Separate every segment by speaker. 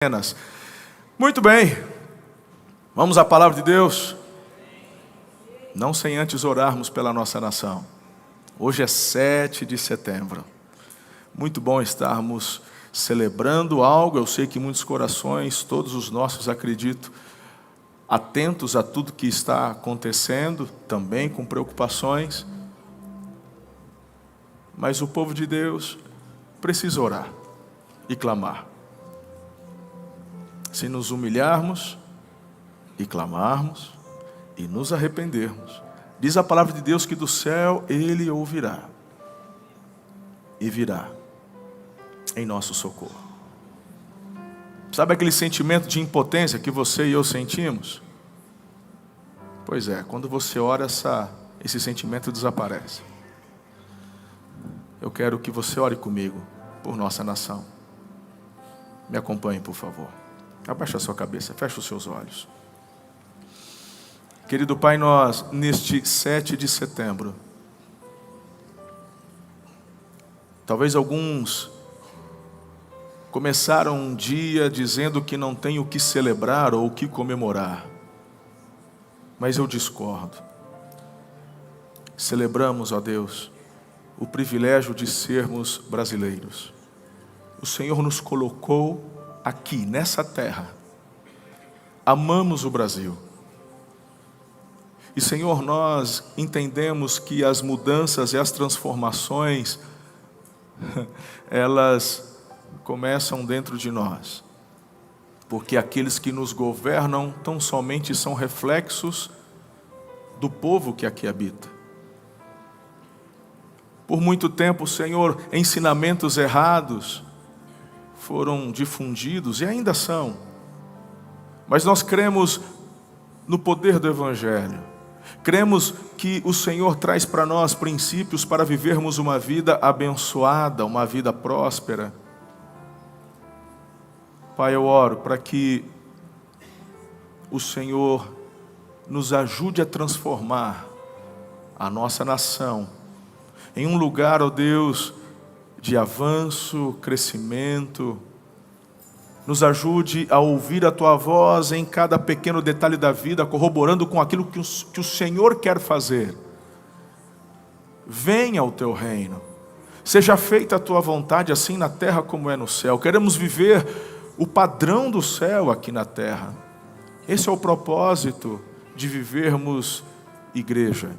Speaker 1: Apenas. Muito bem, vamos à palavra de Deus, não sem antes orarmos pela nossa nação. Hoje é 7 de setembro, muito bom estarmos celebrando algo. Eu sei que muitos corações, todos os nossos, acredito, atentos a tudo que está acontecendo, também com preocupações, mas o povo de Deus precisa orar e clamar. Se nos humilharmos e clamarmos e nos arrependermos, diz a palavra de Deus que do céu Ele ouvirá e virá em nosso socorro. Sabe aquele sentimento de impotência que você e eu sentimos? Pois é, quando você ora, esse sentimento desaparece. Eu quero que você ore comigo por nossa nação. Me acompanhe, por favor. Abaixa a sua cabeça, fecha os seus olhos. Querido Pai, nós, neste 7 de setembro, talvez alguns começaram um dia dizendo que não tem o que celebrar ou o que comemorar, mas eu discordo. Celebramos, ó Deus, o privilégio de sermos brasileiros. O Senhor nos colocou aqui, nessa terra. Amamos o Brasil. E, Senhor, nós entendemos que as mudanças e as transformações, elas começam dentro de nós. Porque aqueles que nos governam tão somente são reflexos do povo que aqui habita. Por muito tempo, Senhor, ensinamentos errados foram difundidos e ainda são. Mas nós cremos no poder do Evangelho. Cremos que o Senhor traz para nós princípios para vivermos uma vida abençoada, uma vida próspera. Pai, eu oro para que o Senhor nos ajude a transformar a nossa nação em um lugar, ó Deus, de avanço, crescimento. Nos ajude a ouvir a Tua voz em cada pequeno detalhe da vida, corroborando com aquilo que o Senhor quer fazer. Venha o Teu reino. Seja feita a Tua vontade, assim na terra como é no céu. Queremos viver o padrão do céu aqui na terra. Esse é o propósito de vivermos igreja.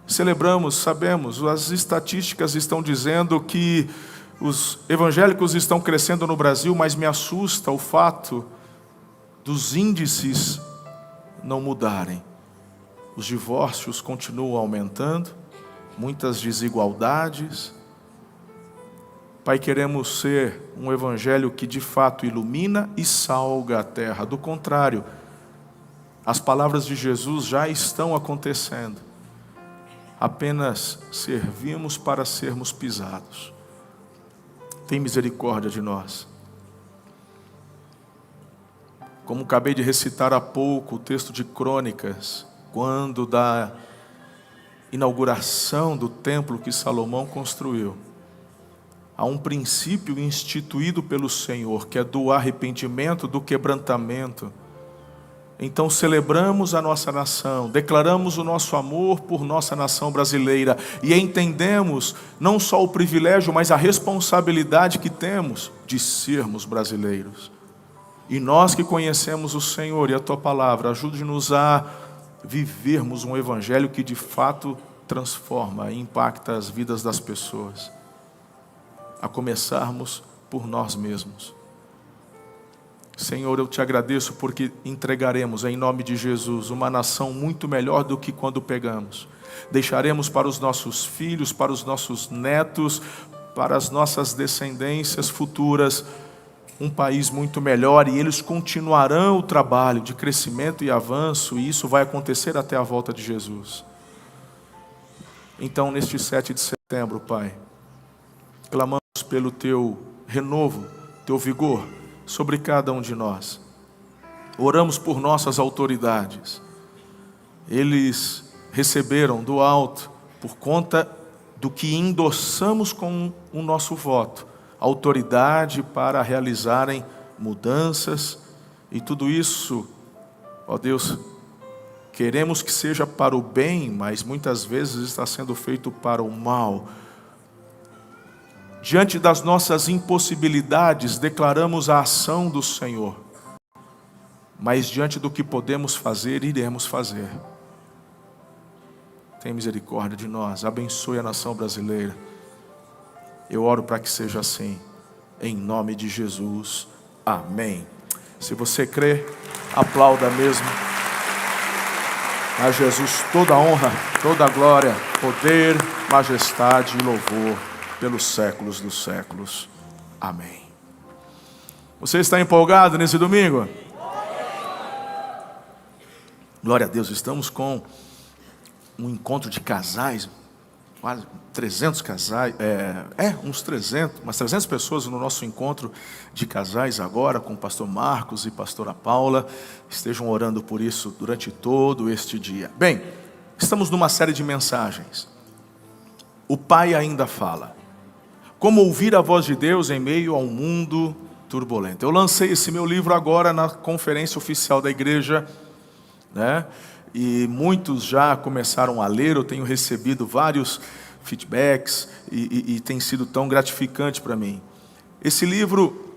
Speaker 1: Celebramos, sabemos, as estatísticas estão dizendo que os evangélicos estão crescendo no Brasil, mas me assusta o fato dos índices não mudarem. Os divórcios continuam aumentando, muitas desigualdades. Pai, queremos ser um evangelho que de fato ilumina e salga a terra. Do contrário, as palavras de Jesus já estão acontecendo. Apenas servimos para sermos pisados. Tem misericórdia de nós. Como acabei de recitar há pouco o texto de Crônicas, quando da inauguração do templo que Salomão construiu, há um princípio instituído pelo Senhor, que é do arrependimento, do quebrantamento. Então celebramos a nossa nação, declaramos o nosso amor por nossa nação brasileira e entendemos não só o privilégio, mas a responsabilidade que temos de sermos brasileiros. E nós que conhecemos o Senhor e a Tua palavra, ajude-nos a vivermos um evangelho que de fato transforma e impacta as vidas das pessoas, a começarmos por nós mesmos. Senhor, eu Te agradeço porque entregaremos em nome de Jesus uma nação muito melhor do que quando pegamos. Deixaremos para os nossos filhos, para os nossos netos, para as nossas descendências futuras, um país muito melhor, e eles continuarão o trabalho de crescimento e avanço, e isso vai acontecer até a volta de Jesus. Então, neste 7 de setembro, Pai, clamamos pelo Teu renovo, Teu vigor, sobre cada um de nós. Oramos por nossas autoridades. Eles receberam do alto, por conta do que endossamos com o nosso voto, autoridade para realizarem mudanças, e tudo isso, ó Deus, queremos que seja para o bem, mas muitas vezes está sendo feito para o mal. Diante das nossas impossibilidades, declaramos a ação do Senhor. Mas diante do que podemos fazer, iremos fazer. Tenha misericórdia de nós, abençoe a nação brasileira. Eu oro para que seja assim, em nome de Jesus. Amém. Se você crê, aplauda mesmo. A Jesus toda a honra, toda a glória, poder, majestade e louvor pelos séculos dos séculos. Amém. Você está empolgado nesse domingo? Glória a Deus, estamos com um encontro de casais, quase 300 casais, umas 300 pessoas no nosso encontro de casais agora, com o pastor Marcos e pastora Paula. Estejam orando por isso durante todo este dia. Bem, estamos numa série de mensagens. O Pai ainda fala. Como ouvir a voz de Deus em meio a um mundo turbulento. Eu lancei esse meu livro agora na conferência oficial da igreja, né? E muitos já começaram a ler. Eu tenho recebido vários feedbacks e tem sido tão gratificante para mim. Esse livro,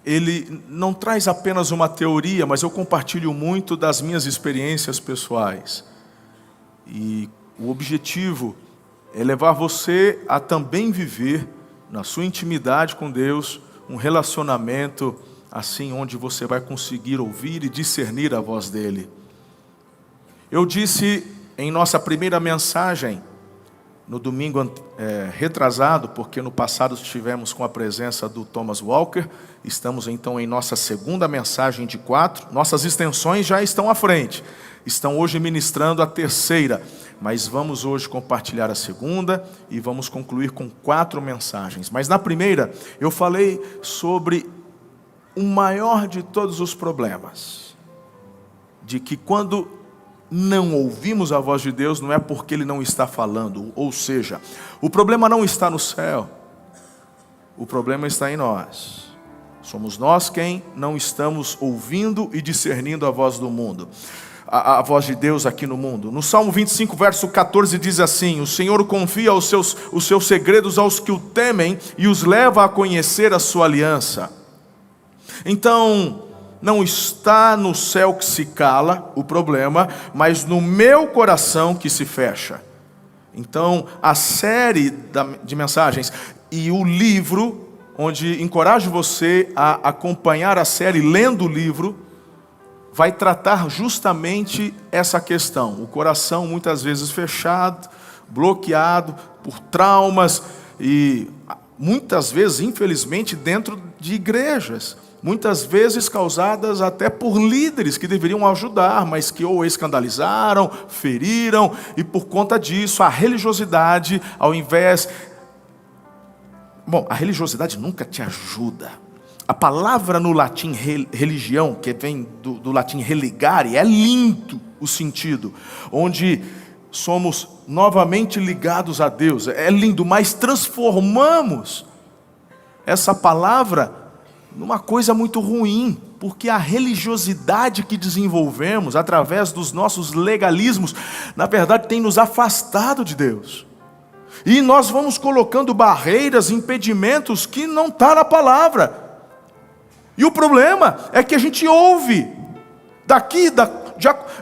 Speaker 1: ele não traz apenas uma teoria, mas eu compartilho muito das minhas experiências pessoais. E o objetivo é levar você a também viver na sua intimidade com Deus, um relacionamento assim onde você vai conseguir ouvir e discernir a voz dele. Eu disse em nossa primeira mensagem, no domingo retrasado, porque no passado estivemos com a presença do Thomas Walker, estamos então em nossa segunda mensagem de 4, nossas extensões já estão à frente, estão hoje ministrando a terceira, mas vamos hoje compartilhar a segunda e vamos concluir com 4 mensagens. Mas na primeira eu falei sobre o maior de todos os problemas, de que quando não ouvimos a voz de Deus, não é porque Ele não está falando. Ou seja, o problema não está no céu, o problema está em nós. Somos nós quem não estamos ouvindo e discernindo a voz do mundo, a voz de Deus aqui no mundo. No Salmo 25, verso 14 diz assim: o Senhor confia os seus segredos aos que o temem e os leva a conhecer a sua aliança. Então, não está no céu que se cala o problema, mas no meu coração que se fecha. Então, a série de mensagens e o livro, onde encorajo você a acompanhar a série lendo o livro, vai tratar justamente essa questão. O coração muitas vezes fechado, bloqueado por traumas e muitas vezes, infelizmente, dentro de igrejas. Muitas vezes causadas até por líderes que deveriam ajudar, mas que ou escandalizaram, feriram, e por conta disso a religiosidade, ao invés... Bom, a religiosidade nunca te ajuda. A palavra no latim religião, que vem do latim religare, é lindo o sentido, onde somos novamente ligados a Deus. É lindo, mas transformamos essa palavra numa coisa muito ruim, porque a religiosidade que desenvolvemos através dos nossos legalismos, na verdade tem nos afastado de Deus. E nós vamos colocando barreiras, impedimentos que não está na palavra. E o problema é que a gente ouve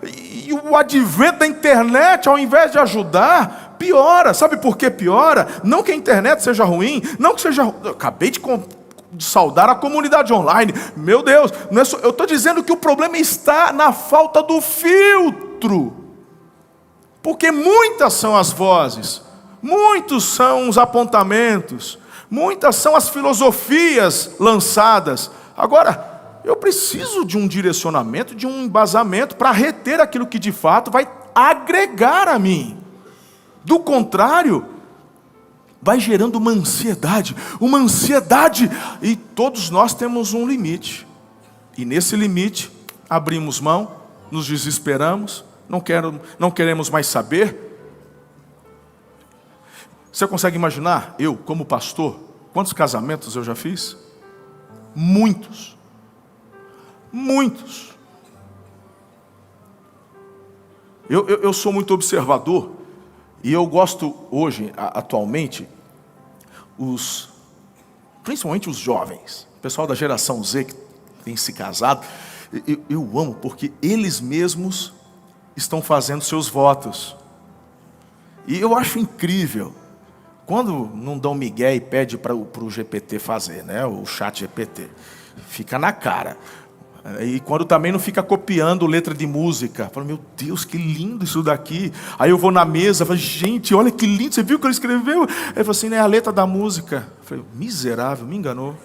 Speaker 1: e o advento da internet, ao invés de ajudar, piora. Sabe por que piora? Não que a internet seja ruim, não que seja... Eu acabei de saudar a comunidade online. Meu Deus, não é só... eu estou dizendo que o problema está na falta do filtro. Porque muitas são as vozes, muitos são os apontamentos, muitas são as filosofias lançadas. Agora, eu preciso de um direcionamento, de um embasamento para reter aquilo que de fato vai agregar a mim. Do contrário, vai gerando uma ansiedade, e todos nós temos um limite. E nesse limite, abrimos mão, nos desesperamos, não queremos mais saber. Você consegue imaginar, eu como pastor, quantos casamentos eu já fiz? Muitos. Muitos. Eu sou muito observador e eu gosto hoje, atualmente, principalmente os jovens, o pessoal da geração Z que tem se casado, eu amo porque eles mesmos estão fazendo seus votos. E eu acho incrível, quando não dão migué e pede para o GPT fazer, né, o chat GPT, fica na cara. E quando também não fica copiando letra de música. Falo, meu Deus, que lindo isso daqui. Aí eu vou na mesa, falo, gente, olha que lindo, você viu o que ele escreveu? Aí ele falou assim, é a letra da música. Eu falei, miserável, me enganou.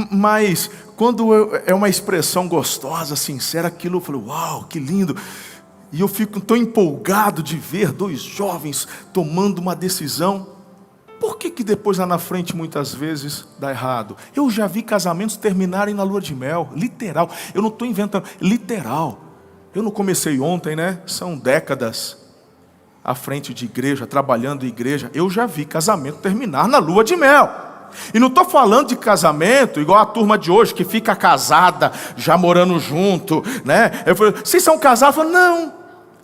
Speaker 1: Mas quando é uma expressão gostosa, sincera, aquilo eu falo, uau, que lindo. E eu fico tão empolgado de ver dois jovens tomando uma decisão. Por que depois lá na frente muitas vezes dá errado? Eu já vi casamentos terminarem na lua de mel, literal. Eu não estou inventando, literal. Eu não comecei ontem, né? São décadas à frente de igreja, trabalhando em igreja. Eu já vi casamento terminar na lua de mel. E não estou falando de casamento igual a turma de hoje, que fica casada, já morando junto, né? Eu falei, vocês são casados? Eu falei, não.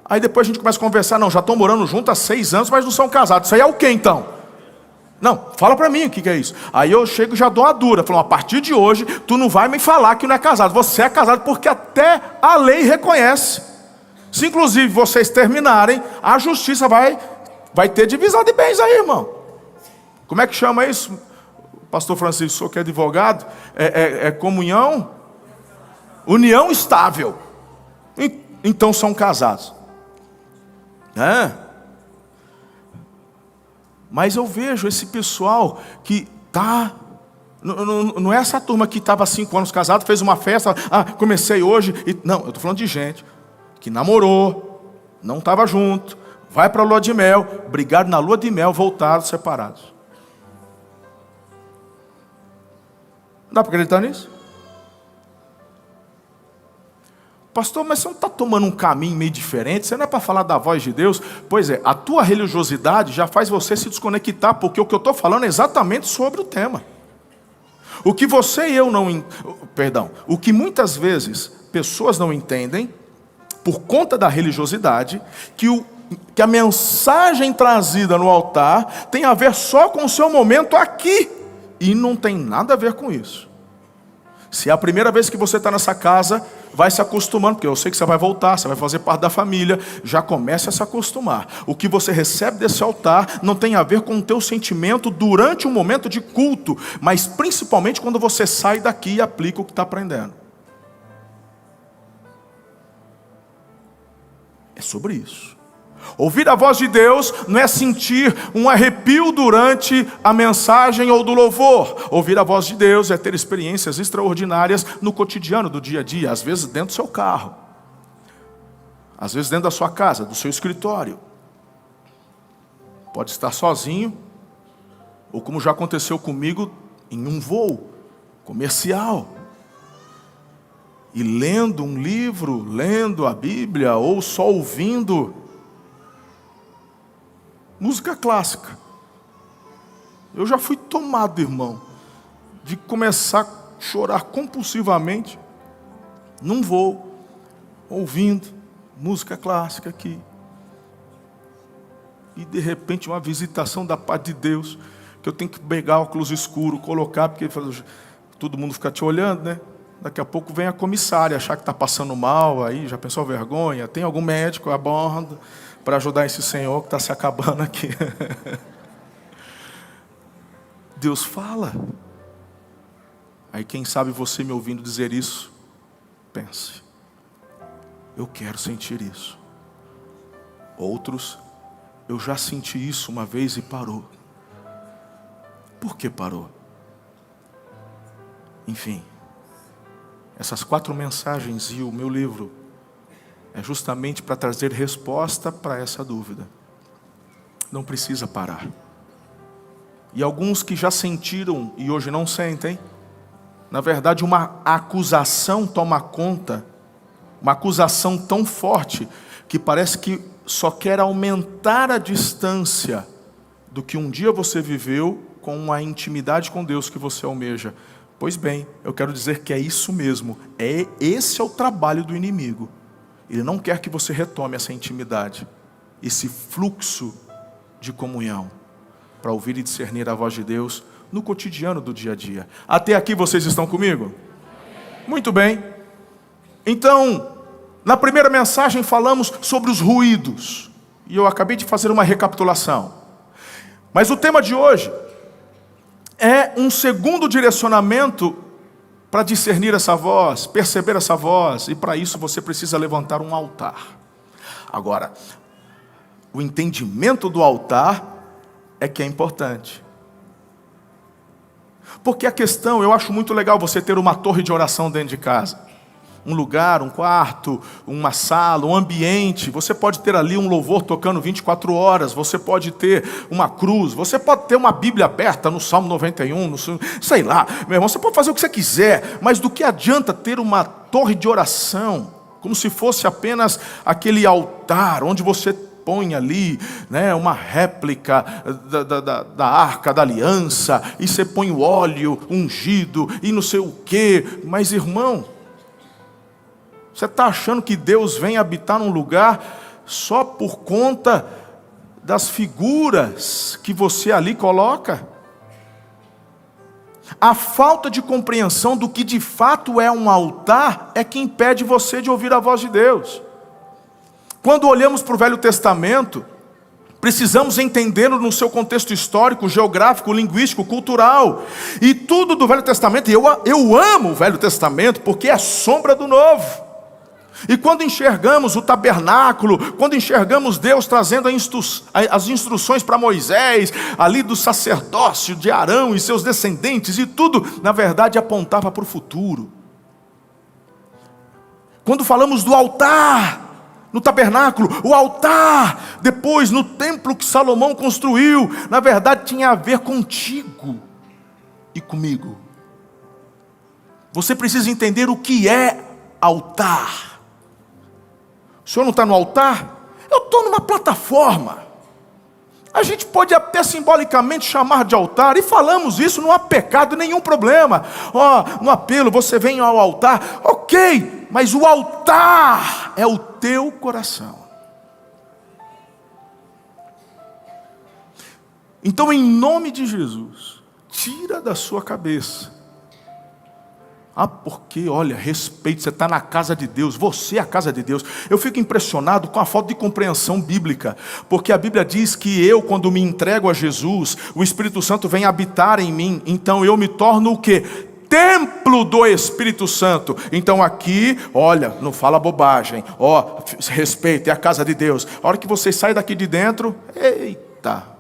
Speaker 1: Aí depois a gente começa a conversar, não, já estão morando juntos há 6 anos, mas não são casados. Isso aí é o quê então? Não, fala pra mim o que é isso. Aí eu chego e já dou a dura. Falo, a partir de hoje, tu não vai me falar que não é casado. Você é casado porque até a lei reconhece. Se inclusive vocês terminarem, a justiça vai ter divisão de bens aí, irmão. Como é que chama isso? Pastor Francisco, sou que é advogado. É comunhão? União estável. Então são casados. Mas eu vejo esse pessoal que está... Não é essa turma que estava 5 anos casado, fez uma festa, comecei hoje. Não, eu estou falando de gente que namorou, não estava junto, vai para a lua de mel, brigaram na lua de mel, voltaram separados. Não dá para acreditar nisso? Pastor, mas você não está tomando um caminho meio diferente? Você não é para falar da voz de Deus? Pois é, a tua religiosidade já faz você se desconectar, porque o que eu estou falando é exatamente sobre o tema. O que você e eu não... Perdão, o que muitas vezes pessoas não entendem, por conta da religiosidade, que a mensagem trazida no altar tem a ver só com o seu momento aqui, e não tem nada a ver com isso. Se é a primeira vez que você está nessa casa, vai se acostumando, porque eu sei que você vai voltar, você vai fazer parte da família, já comece a se acostumar. O que você recebe desse altar não tem a ver com o teu sentimento durante um momento de culto, mas principalmente quando você sai daqui e aplica o que está aprendendo. É sobre isso. Ouvir a voz de Deus não é sentir um arrepio durante a mensagem ou do louvor. Ouvir a voz de Deus é ter experiências extraordinárias no cotidiano do dia a dia. Às vezes dentro do seu carro, às vezes dentro da sua casa, do seu escritório. Pode estar sozinho, ou como já aconteceu comigo, em um voo comercial. E lendo um livro, lendo a Bíblia, ou só ouvindo música clássica. Eu já fui tomado, irmão, de começar a chorar compulsivamente num voo, ouvindo música clássica aqui. E de repente uma visitação da paz de Deus, que eu tenho que pegar óculos escuros, colocar, porque todo mundo fica te olhando, né? Daqui a pouco vem a comissária, achar que está passando mal, aí já pensou vergonha, tem algum médico a bordo para ajudar esse senhor que está se acabando aqui. Deus fala. Aí quem sabe você me ouvindo dizer isso, pense, eu quero sentir isso. Outros, eu já senti isso uma vez e parou. Por que parou? Enfim, essas 4 mensagens e o meu livro é justamente para trazer resposta para essa dúvida. Não precisa parar. E alguns que já sentiram e hoje não sentem, na verdade uma acusação toma conta, uma acusação tão forte, que parece que só quer aumentar a distância do que um dia você viveu com a intimidade com Deus que você almeja. Pois bem, eu quero dizer que é isso mesmo. Esse é o trabalho do inimigo. Ele não quer que você retome essa intimidade, esse fluxo de comunhão, para ouvir e discernir a voz de Deus no cotidiano do dia a dia. Até aqui vocês estão comigo? Muito bem. Então, na primeira mensagem falamos sobre os ruídos. E eu acabei de fazer uma recapitulação. Mas o tema de hoje é um segundo direcionamento para discernir essa voz, perceber essa voz. E para isso você precisa levantar um altar. Agora, o entendimento do altar é que é importante. Porque a questão, eu acho muito legal você ter uma torre de oração dentro de casa. Um lugar, um quarto, uma sala, um ambiente. Você pode ter ali um louvor tocando 24 horas. Você pode ter uma cruz. Você pode ter uma Bíblia aberta no Salmo 91. Sei lá, meu irmão, você pode fazer o que você quiser. Mas do que adianta ter uma torre de oração? Como se fosse apenas aquele altar onde você põe ali, né, uma réplica da Arca da Aliança. E você põe o óleo ungido e não sei o quê. Mas, irmão, você está achando que Deus vem habitar num lugar só por conta das figuras que você ali coloca? A falta de compreensão do que de fato é um altar é que impede você de ouvir a voz de Deus. Quando olhamos para o Velho Testamento, precisamos entendê-lo no seu contexto histórico, geográfico, linguístico, cultural. E tudo do Velho Testamento, eu amo o Velho Testamento porque é sombra do Novo. E quando enxergamos o tabernáculo, quando enxergamos Deus trazendo as instruções para Moisés, ali do sacerdócio de Arão e seus descendentes, e tudo, na verdade, apontava para o futuro. Quando falamos do altar, no tabernáculo, o altar, depois no templo que Salomão construiu, na verdade tinha a ver contigo e comigo. Você precisa entender o que é altar. O senhor não está no altar? Eu estou numa plataforma. A gente pode até simbolicamente chamar de altar, e falamos isso, não há pecado, nenhum problema. No apelo, você vem ao altar, ok, mas o altar é o teu coração. Então, em nome de Jesus, tira da sua cabeça. Porque, olha, respeito, você está na casa de Deus, você é a casa de Deus. Eu fico impressionado com a falta de compreensão bíblica, porque a Bíblia diz que eu, quando me entrego a Jesus, o Espírito Santo vem habitar em mim, então eu me torno o quê? Templo do Espírito Santo. Então aqui, olha, não fala bobagem, respeito, é a casa de Deus. A hora que você sai daqui de dentro, eita,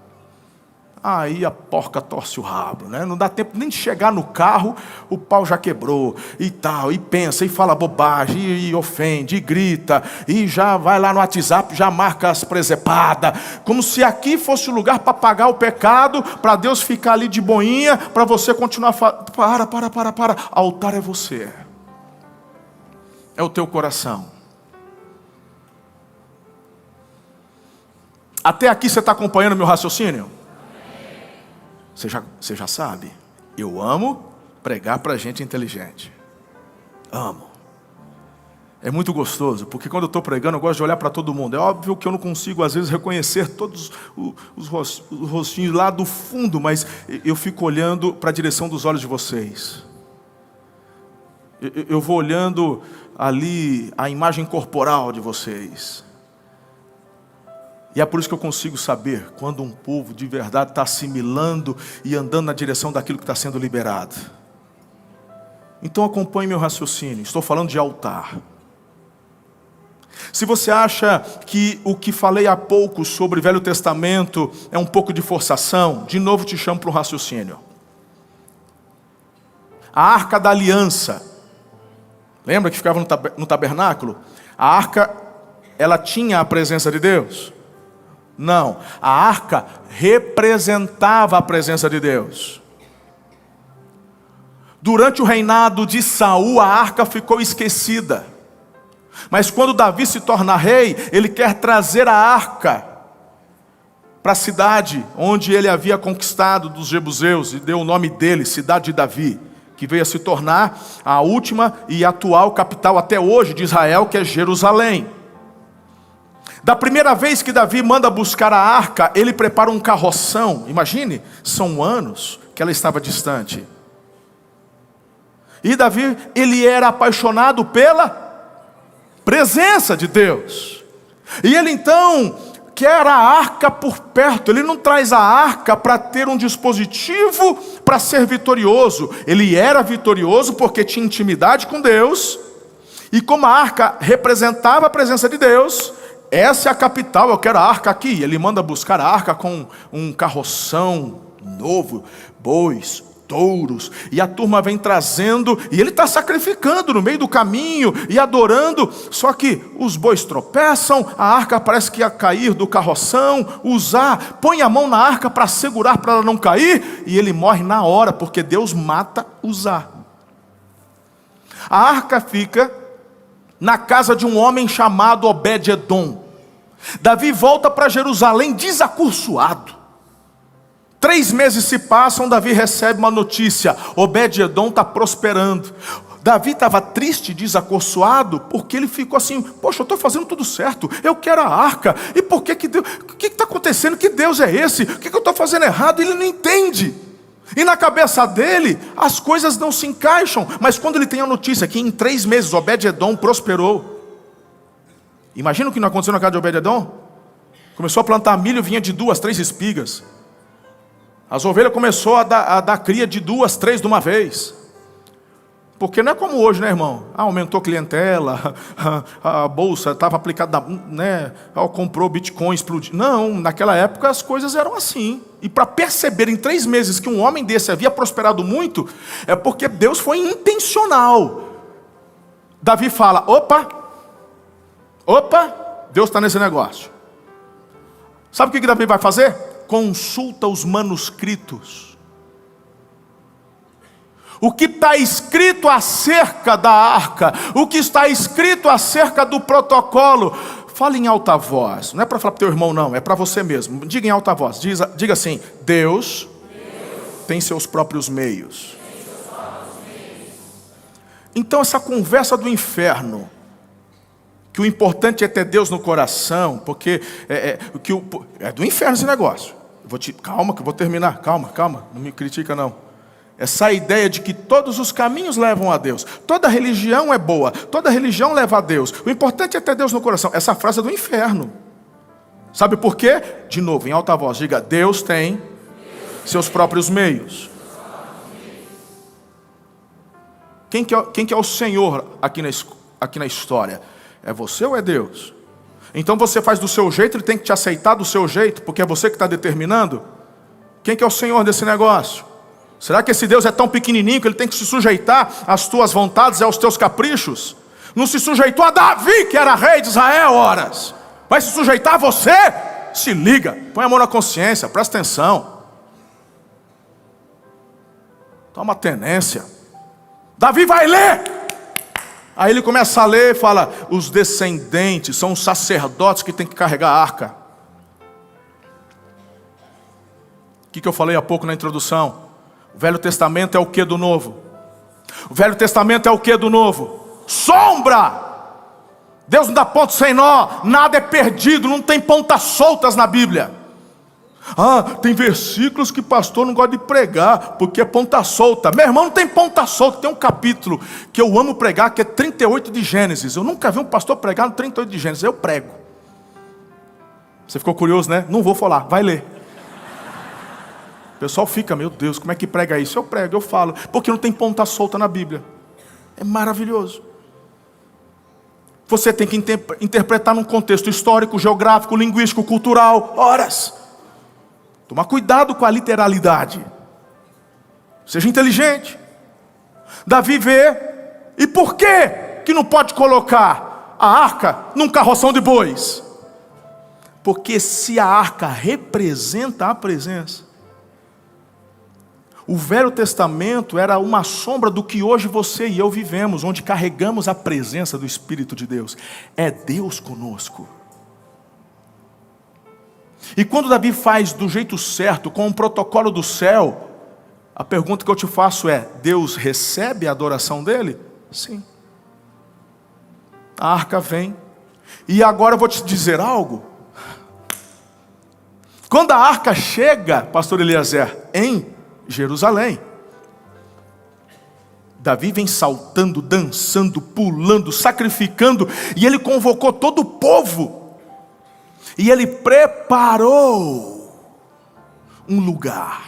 Speaker 1: aí a porca torce o rabo, né? Não dá tempo nem de chegar no carro, o pau já quebrou, e tal, e pensa, e fala bobagem, e ofende, e grita, e já vai lá no WhatsApp, já marca as presepadas, como se aqui fosse o lugar para pagar o pecado, para Deus ficar ali de boinha, para você continuar, para, altar é você, é o teu coração. Até aqui você está acompanhando meu raciocínio? Você já sabe, eu amo pregar para gente inteligente. Amo. É muito gostoso, porque quando eu estou pregando, eu gosto de olhar para todo mundo. É óbvio que eu não consigo, às vezes, reconhecer todos os rostinhos lá do fundo, mas eu fico olhando para a direção dos olhos de vocês. Eu vou olhando ali a imagem corporal de vocês. E é por isso que eu consigo saber quando um povo de verdade está assimilando e andando na direção daquilo que está sendo liberado. Então acompanhe meu raciocínio. Estou falando de altar. Se você acha que o que falei há pouco sobre Velho Testamento é um pouco de forçação, de novo te chamo para um raciocínio. A Arca da Aliança, lembra que ficava no tabernáculo? A arca, ela tinha a presença de Deus? Não, a arca representava a presença de Deus. Durante o reinado de Saul, a arca ficou esquecida. Mas quando Davi se torna rei, ele quer trazer a arca para a cidade onde ele havia conquistado dos jebuseus, e deu o nome dele, cidade de Davi, que veio a se tornar a última e atual capital até hoje de Israel, que é Jerusalém. Da primeira vez que Davi manda buscar a arca, ele prepara um carroção. Imagine, são anos que ela estava distante. E Davi, ele era apaixonado pela presença de Deus. E ele então quer a arca por perto. Ele não traz a arca para ter um dispositivo para ser vitorioso. Ele era vitorioso porque tinha intimidade com Deus. E como a arca representava a presença de Deus, essa é a capital, eu quero a arca aqui. Ele manda buscar a arca com um carroção novo, bois, touros, e a turma vem trazendo, e ele está sacrificando no meio do caminho, e adorando, só que os bois tropeçam, a arca parece que ia cair do carroção, põe a mão na arca para segurar, para ela não cair, e ele morre na hora, porque Deus mata Uzá. A arca fica na casa de um homem chamado Obed-edom. Davi volta para Jerusalém desacursoado. 3 meses se passam, Davi recebe uma notícia: Obed-edom está prosperando. Davi estava triste, desacursoado, porque ele ficou assim: poxa, eu estou fazendo tudo certo, eu quero a arca, e por que Deus, o que está acontecendo? Que Deus é esse? O que eu estou fazendo errado? Ele não entende. E na cabeça dele, as coisas não se encaixam. Mas quando ele tem a notícia que em 3 meses Obed-edom prosperou, imagina o que não aconteceu na casa de Obed-edom? Começou a plantar milho, vinha de 2, 3 espigas. As ovelhas começou a dar cria de 2, 3 de uma vez. Porque não é como hoje, né, irmão? Aumentou a clientela, a bolsa estava aplicada, né? Comprou Bitcoin, explodiu. Não, naquela época as coisas eram assim. E para perceber em 3 meses que um homem desse havia prosperado muito, é porque Deus foi intencional. Davi fala: opa, Deus está nesse negócio. Sabe o que Davi vai fazer? Consulta os manuscritos. O que está escrito acerca da arca, o que está escrito acerca do protocolo. Fala em alta voz. Não é para falar para o teu irmão, não, é para você mesmo. Diga em alta voz. Diga assim: Deus tem seus próprios meios. Então essa conversa do inferno, que o importante é ter Deus no coração, porque é do inferno esse negócio. Calma que eu vou terminar, calma, não me critica não. Essa ideia de que todos os caminhos levam a Deus, toda religião é boa, toda religião leva a Deus, o importante é ter Deus no coração. Essa frase é do inferno. Sabe por quê? De novo, em alta voz, diga: Deus tem seus próprios meios. Quem que é o Senhor aqui na história? É você ou é Deus? Então você faz do seu jeito, ele tem que te aceitar do seu jeito, porque é você que está determinando? Quem que é o Senhor desse negócio? Será que esse Deus é tão pequenininho que ele tem que se sujeitar às tuas vontades e aos teus caprichos? Não se sujeitou a Davi, que era rei de Israel, horas. Vai se sujeitar a você? Se liga, põe a mão na consciência, presta atenção. Toma tenência. Davi vai ler. Aí ele começa a ler e fala: os descendentes são os sacerdotes que têm que carregar a arca. O que eu falei há pouco na introdução? O Velho Testamento é o que do Novo? O Velho Testamento é o que do Novo? Sombra! Deus não dá ponto sem nó, nada é perdido, não tem pontas soltas na Bíblia. Tem versículos que pastor não gosta de pregar, porque é ponta solta. Meu irmão, não tem ponta solta. Tem um capítulo que eu amo pregar, que é 38 de Gênesis. Eu nunca vi um pastor pregar no 38 de Gênesis, eu prego. Você ficou curioso, né? Não vou falar, vai ler. O pessoal fica: meu Deus, como é que prega isso? Eu prego, eu falo, porque não tem ponta solta na Bíblia. É maravilhoso. Você tem que interpretar num contexto histórico, geográfico, linguístico, cultural. Horas. Tomar cuidado com a literalidade. Seja inteligente. Davi vê. E por que não pode colocar a arca num carroção de bois? Porque se a arca representa a presença, o Velho Testamento era uma sombra do que hoje você e eu vivemos, onde carregamos a presença do Espírito de Deus. É Deus conosco. E quando Davi faz do jeito certo, com o protocolo do céu, A pergunta que eu te faço é: Deus recebe a adoração dele? Sim. A arca vem. E agora eu vou te dizer algo. Quando a arca chega, pastor Eliezer, em Jerusalém, Davi vem saltando, dançando, pulando, sacrificando, e ele convocou todo o povo, e ele preparou um lugar.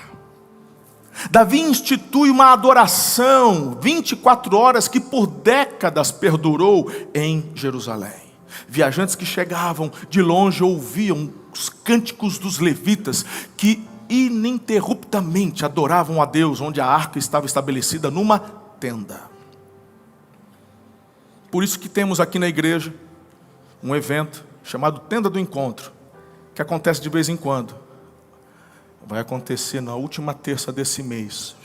Speaker 1: Davi institui uma adoração, 24 horas, que por décadas perdurou em Jerusalém. Viajantes que chegavam de longe ouviam os cânticos dos levitas, que ininterruptamente adoravam a Deus, onde a arca estava estabelecida numa tenda. Por isso que temos aqui na igreja um evento chamado Tenda do Encontro, que acontece de vez em quando. Vai acontecer na última terça desse mês.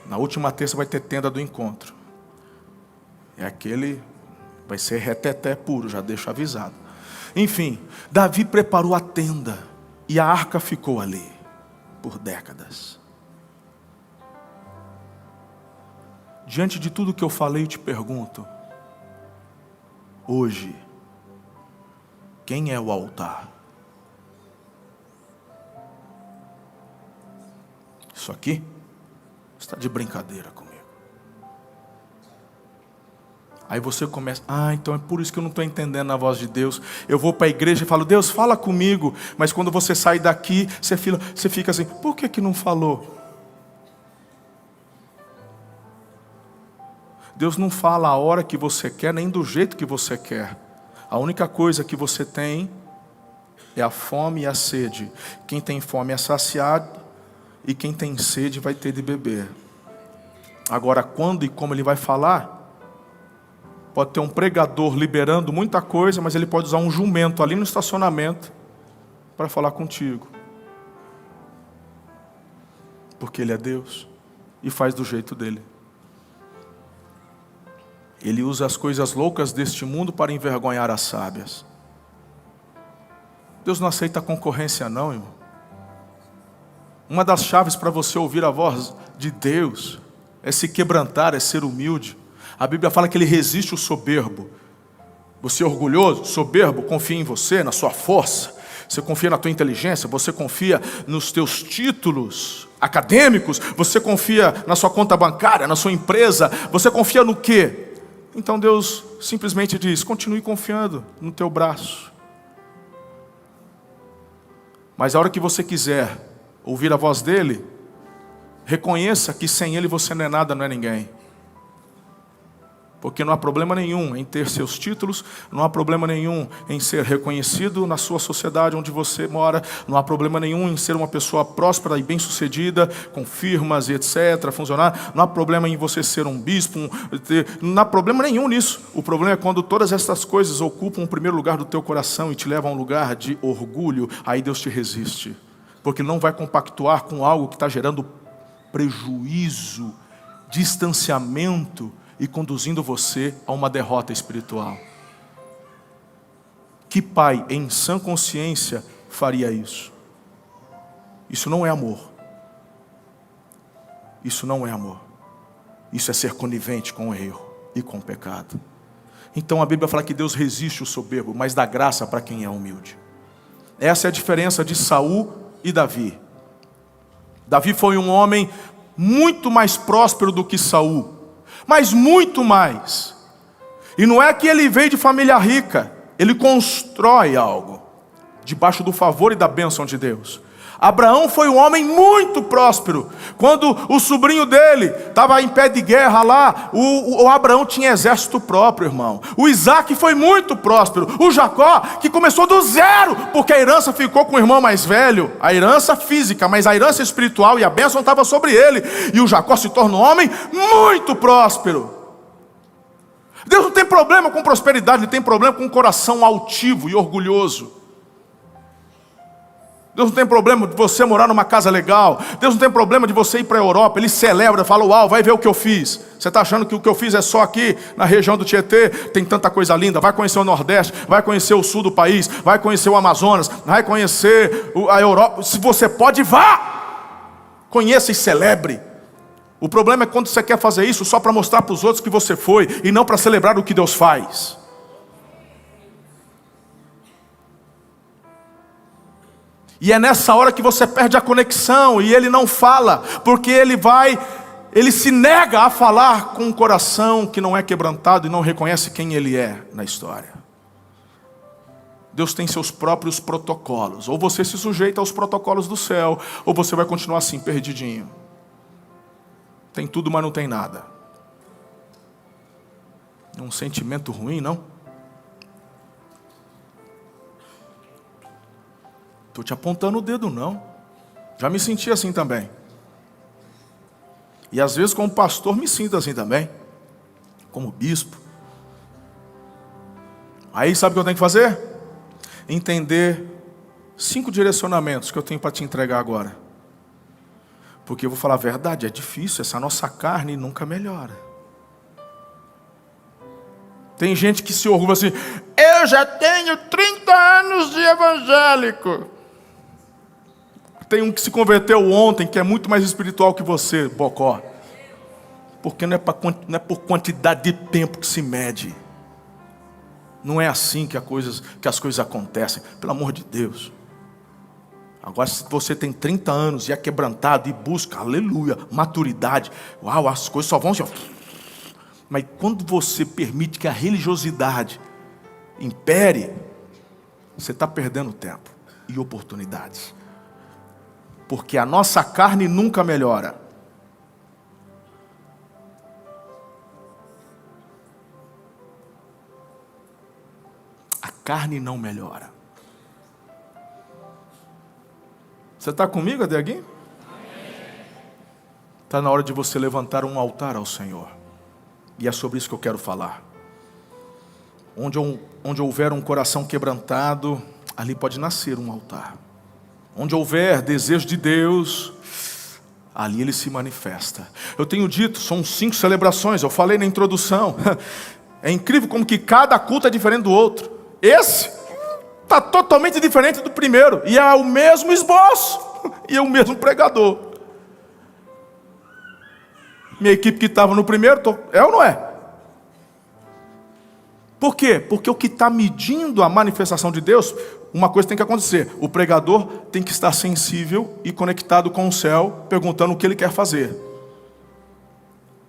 Speaker 1: Na última terça vai ter Tenda do Encontro. Vai ser reteté puro, já deixo avisado. Enfim, Davi preparou a tenda e a arca ficou ali por décadas. Diante de tudo que eu falei, eu te pergunto: hoje, quem é o altar? Isso aqui? Você está de brincadeira comigo. Aí você começa: então é por isso que eu não estou entendendo a voz de Deus. Eu vou para a igreja e falo: Deus, fala comigo. Mas quando você sai daqui, você fica assim: por que não falou? Deus não fala a hora que você quer, nem do jeito que você quer. A única coisa que você tem é a fome e a sede. Quem tem fome é saciado, e quem tem sede vai ter de beber. Agora, quando e como ele vai falar? Pode ter um pregador liberando muita coisa, mas ele pode usar um jumento ali no estacionamento para falar contigo. Porque ele é Deus e faz do jeito dele. Ele usa as coisas loucas deste mundo para envergonhar as sábias. Deus não aceita concorrência não, irmão. Uma das chaves para você ouvir a voz de Deus é se quebrantar, é ser humilde. A Bíblia fala que ele resiste o soberbo. Você é orgulhoso, soberbo, confia em você, na sua força. Você confia na tua inteligência, você confia nos teus títulos acadêmicos, você confia na sua conta bancária, na sua empresa, você confia no quê? Então Deus simplesmente diz: continue confiando no teu braço. Mas a hora que você quiser ouvir a voz dele, reconheça que sem ele você não é nada, não é ninguém. Porque não há problema nenhum em ter seus títulos, não há problema nenhum em ser reconhecido na sua sociedade onde você mora, não há problema nenhum em ser uma pessoa próspera e bem-sucedida, com firmas e etc., funcionar, não há problema em você ser um bispo, não há problema nenhum nisso. O problema é quando todas essas coisas ocupam o primeiro lugar do teu coração e te levam a um lugar de orgulho, aí Deus te resiste. Porque não vai compactuar com algo que está gerando prejuízo, distanciamento, e conduzindo você a uma derrota espiritual. Que pai em sã consciência faria isso? Isso não é amor. Isso não é amor. Isso é ser conivente com o erro e com o pecado. Então a Bíblia fala que Deus resiste o soberbo, mas dá graça para quem é humilde. Essa é a diferença de Saul e Davi. Davi foi um homem muito mais próspero do que Saul, mas muito mais. E não é que ele veio de família rica, ele constrói algo debaixo do favor e da bênção de Deus. Abraão foi um homem muito próspero. Quando o sobrinho dele estava em pé de guerra lá, o Abraão tinha exército próprio, irmão. O Isaac foi muito próspero. O Jacó, que começou do zero, porque a herança ficou com o irmão mais velho. A herança física, mas a herança espiritual e a bênção estava sobre ele. E o Jacó se torna um homem muito próspero. Deus não tem problema com prosperidade, Ele tem problema com um coração altivo e orgulhoso. Deus não tem problema de você morar numa casa legal. Deus não tem problema de você ir para a Europa. Ele celebra, fala: uau, vai ver o que eu fiz. Você está achando que o que eu fiz é só aqui na região do Tietê? Tem tanta coisa linda. Vai conhecer o Nordeste, vai conhecer o sul do país, vai conhecer o Amazonas, vai conhecer a Europa. Se você pode, vá. Conheça e celebre. O problema é quando você quer fazer isso só para mostrar para os outros que você foi, e não para celebrar o que Deus faz. E é nessa hora que você perde a conexão, e ele não fala, porque ele se nega a falar com um coração que não é quebrantado e não reconhece quem ele é na história. Deus tem seus próprios protocolos. Ou você se sujeita aos protocolos do céu, ou você vai continuar assim, perdidinho. Tem tudo, mas não tem nada. Um sentimento ruim, não? Estou te apontando o dedo, não. Já me senti assim também. E às vezes como pastor me sinto assim também. Como bispo. Aí sabe o que eu tenho que fazer? Entender 5 direcionamentos que eu tenho para te entregar agora. Porque eu vou falar a verdade, é difícil, essa nossa carne nunca melhora. Tem gente que se orgulha assim, eu já tenho 30 anos de evangélico. Tem um que se converteu ontem, que é muito mais espiritual que você, bocó. Porque não é por quantidade de tempo que se mede. Não é assim que as coisas acontecem, pelo amor de Deus. Agora, se você tem 30 anos e é quebrantado e busca, aleluia, maturidade, uau, as coisas só vão assim, ó. Mas quando você permite que a religiosidade impere, você está perdendo tempo e oportunidades. Porque a nossa carne nunca melhora. A carne não melhora. Você está comigo, Adeguinho? Está na hora de você levantar um altar ao Senhor. E é sobre isso que eu quero falar. Onde houver um coração quebrantado, ali pode nascer um altar. Onde houver desejo de Deus, ali ele se manifesta. Eu tenho dito, são 5 celebrações, eu falei na introdução. É incrível como que cada culto é diferente do outro. Esse está totalmente diferente do primeiro. E é o mesmo esboço. E é o mesmo pregador. Minha equipe que estava no primeiro, é ou não é? Por quê? Porque o que está medindo a manifestação de Deus, uma coisa tem que acontecer. O pregador tem que estar sensível e conectado com o céu, perguntando o que ele quer fazer.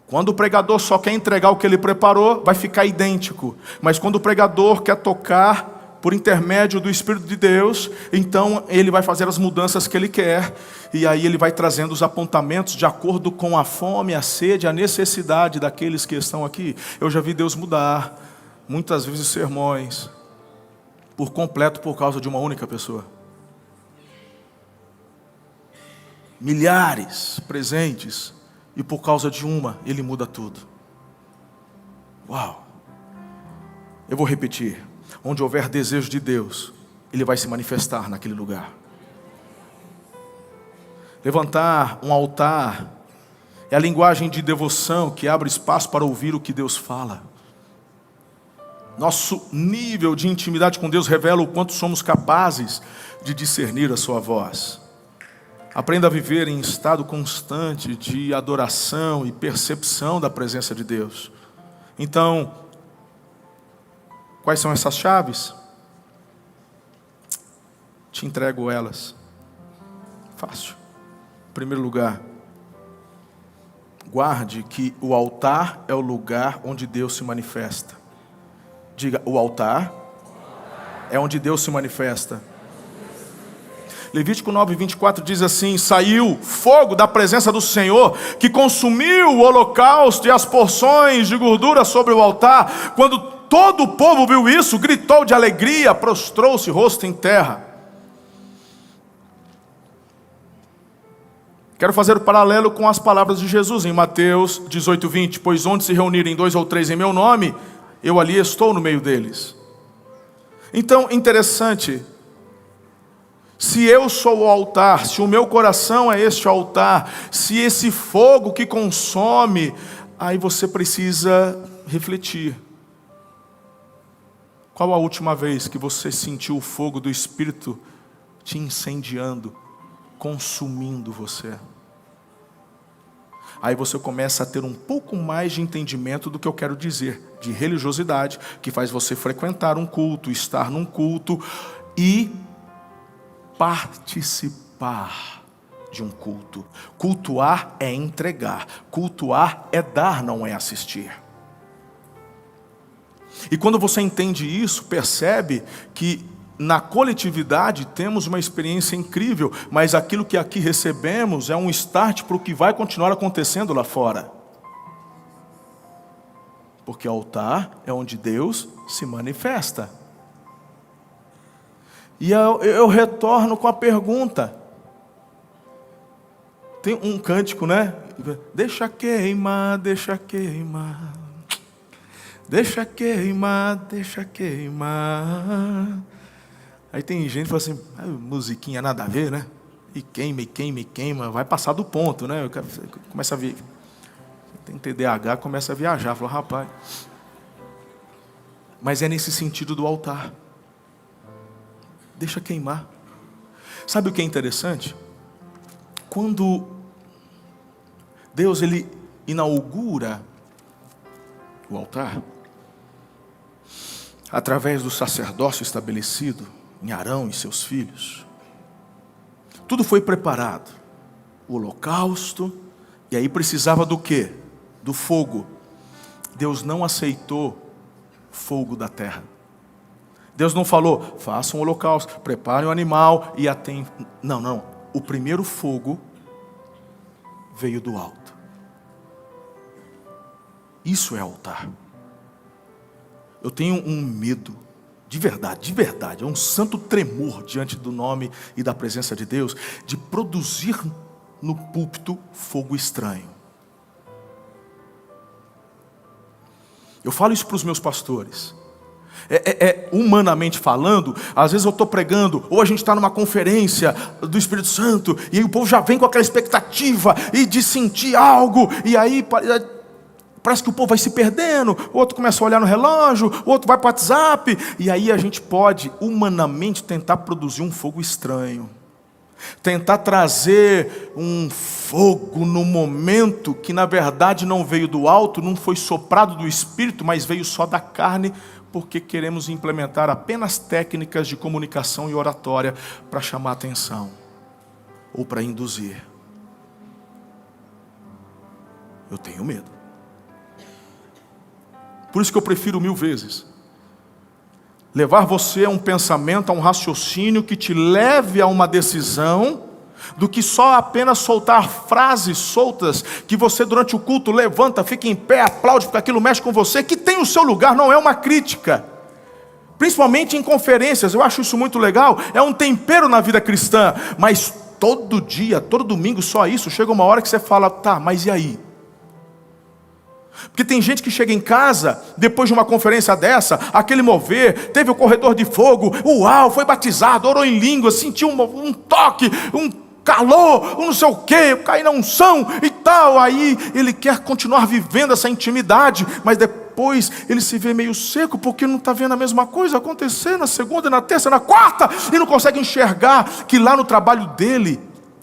Speaker 1: Quando o pregador só quer entregar o que ele preparou, vai ficar idêntico. Mas quando o pregador quer tocar por intermédio do Espírito de Deus, então ele vai fazer as mudanças que ele quer. E aí ele vai trazendo os apontamentos de acordo com a fome, a sede, a necessidade daqueles que estão aqui. Eu já vi Deus mudar, muitas vezes, sermões, por completo por causa de uma única pessoa. Milhares presentes, e por causa de uma, ele muda tudo. Uau! Eu vou repetir. Onde houver desejo de Deus, ele vai se manifestar naquele lugar. Levantar um altar é a linguagem de devoção que abre espaço para ouvir o que Deus fala. Nosso nível de intimidade com Deus revela o quanto somos capazes de discernir a sua voz. Aprenda a viver em estado constante de adoração e percepção da presença de Deus. Então, quais são essas chaves? Te entrego elas. Fácil. Em primeiro lugar, guarde que o altar é o lugar onde Deus se manifesta. Diga, o altar é onde Deus se manifesta. Levítico 9:24 diz assim: saiu fogo da presença do Senhor, que consumiu o holocausto e as porções de gordura sobre o altar. Quando todo o povo viu isso, gritou de alegria, prostrou-se rosto em terra. Quero fazer o paralelo com as palavras de Jesus em Mateus 18:20. Pois onde se reunirem 2 ou 3 em meu nome, eu ali estou no meio deles. Então, interessante. Se eu sou o altar, se o meu coração é este altar, se esse fogo que consome, aí você precisa refletir. Qual a última vez que você sentiu o fogo do Espírito te incendiando, consumindo você? Aí você começa a ter um pouco mais de entendimento do que eu quero dizer, de religiosidade, que faz você frequentar um culto, estar num culto e participar de um culto. Cultuar é entregar, cultuar é dar, não é assistir. E quando você entende isso, percebe que na coletividade temos uma experiência incrível, mas aquilo que aqui recebemos é um start para o que vai continuar acontecendo lá fora. Porque o altar é onde Deus se manifesta. E eu retorno com a pergunta. Tem um cântico, né? Deixa queimar, deixa queimar. Deixa queimar, deixa queimar. Aí tem gente que fala assim, musiquinha nada a ver, né? E queima, e queima, e queima. Vai passar do ponto, né? Começa a ver. Tem TDAH, começa a viajar. Fala, rapaz. Mas é nesse sentido do altar. Deixa queimar. Sabe o que é interessante? Quando Deus ele inaugura o altar, através do sacerdócio estabelecido em Arão e seus filhos, tudo foi preparado. O holocausto, e aí precisava do quê? Do fogo. Deus não aceitou fogo da terra. Deus não falou, façam um holocausto, preparem o animal e atem... Não. O primeiro fogo veio do alto. Isso é altar. Eu tenho um medo, de verdade, é um santo tremor diante do nome e da presença de Deus, de produzir no púlpito fogo estranho. Eu falo isso para os meus pastores. Humanamente falando, às vezes eu estou pregando, ou a gente está numa conferência do Espírito Santo, e aí o povo já vem com aquela expectativa, e de sentir algo, e aí parece que o povo vai se perdendo, o outro começa a olhar no relógio, o outro vai para o WhatsApp, e aí a gente pode, humanamente, tentar produzir um fogo estranho. Tentar trazer um fogo no momento que na verdade não veio do alto, não foi soprado do Espírito, mas veio só da carne, porque queremos implementar apenas técnicas de comunicação e oratória para chamar atenção, ou para induzir. Eu tenho medo. Por isso que eu prefiro 1000 vezes levar você a um pensamento, a um raciocínio que te leve a uma decisão, do que só apenas soltar frases soltas, que você durante o culto levanta, fica em pé, aplaude, porque aquilo mexe com você, que tem o seu lugar, não é uma crítica. Principalmente em conferências, eu acho isso muito legal, é um tempero na vida cristã, mas todo dia, todo domingo só isso, chega uma hora que você fala, tá, mas e aí? Porque tem gente que chega em casa, depois de uma conferência dessa, aquele mover, teve o corredor de fogo, uau, foi batizado, orou em língua, sentiu um toque, um calor, um não sei o que, cair na unção e tal. Aí ele quer continuar vivendo essa intimidade, mas depois ele se vê meio seco, porque não está vendo a mesma coisa acontecer na segunda, na terça, na quarta, e não consegue enxergar que lá no trabalho dele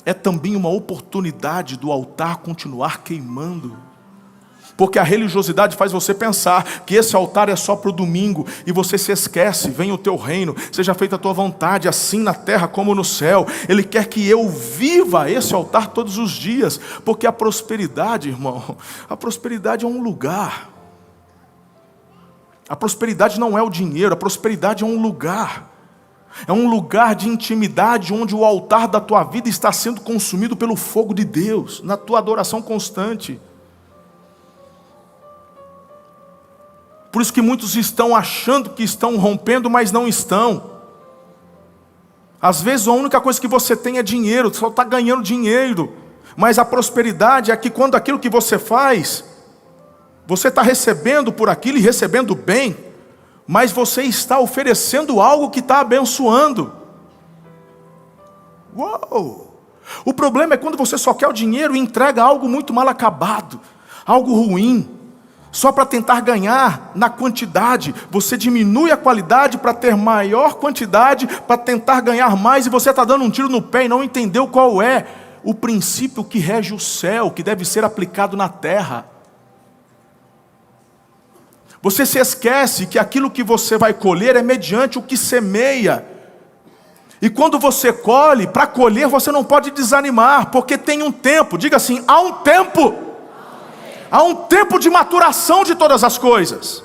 Speaker 1: é também uma oportunidade do altar continuar queimando. Porque a religiosidade faz você pensar que esse altar é só para o domingo, e você se esquece, venha o teu reino, seja feita a tua vontade, assim na terra como no céu. Ele quer que eu viva esse altar todos os dias, porque a prosperidade, irmão, a prosperidade é um lugar. A prosperidade não é o dinheiro, a prosperidade é um lugar. É um lugar de intimidade, onde o altar da tua vida está sendo consumido pelo fogo de Deus, na tua adoração constante. Por isso que muitos estão achando que estão rompendo, mas não estão. Às vezes a única coisa que você tem é dinheiro, só está ganhando dinheiro. Mas a prosperidade é que quando aquilo que você faz, você está recebendo por aquilo e recebendo bem, mas você está oferecendo algo que está abençoando. Uou! O problema é quando você só quer o dinheiro e entrega algo muito mal acabado, algo ruim. Só para tentar ganhar na quantidade, você diminui a qualidade para ter maior quantidade, para tentar ganhar mais, e você está dando um tiro no pé e não entendeu qual é o princípio que rege o céu, que deve ser aplicado na terra. Você se esquece que aquilo que você vai colher é mediante o que semeia. E quando você colhe, para colher você não pode desanimar, porque tem um tempo. Diga assim, há um tempo. Há um tempo de maturação de todas as coisas.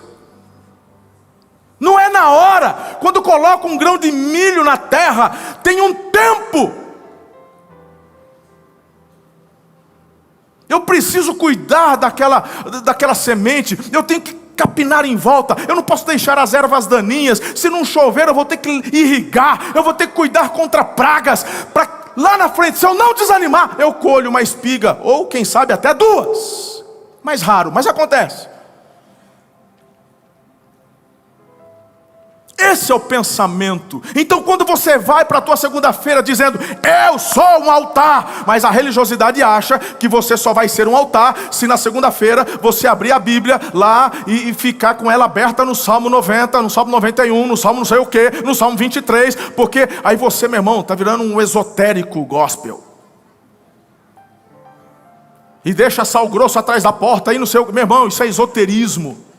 Speaker 1: Não é na hora. Quando coloca um grão de milho na terra, tem um tempo. Eu preciso cuidar daquela semente. Eu tenho que capinar em volta. Eu não posso deixar as ervas daninhas. Se não chover, eu vou ter que irrigar. Eu vou ter que cuidar contra pragas. Para lá na frente, se eu não desanimar, eu colho uma espiga. Ou quem sabe até duas. Mais raro, mas acontece. Esse é o pensamento. Então quando você vai para a tua segunda-feira dizendo, eu sou um altar, mas a religiosidade acha que você só vai ser um altar se na segunda-feira você abrir a Bíblia lá e ficar com ela aberta no Salmo 90, no Salmo 91, no Salmo não sei o que, no Salmo 23, porque aí você, meu irmão, está virando um esotérico gospel. E deixa sal grosso atrás da porta aí no seu... Meu irmão, isso é esoterismo.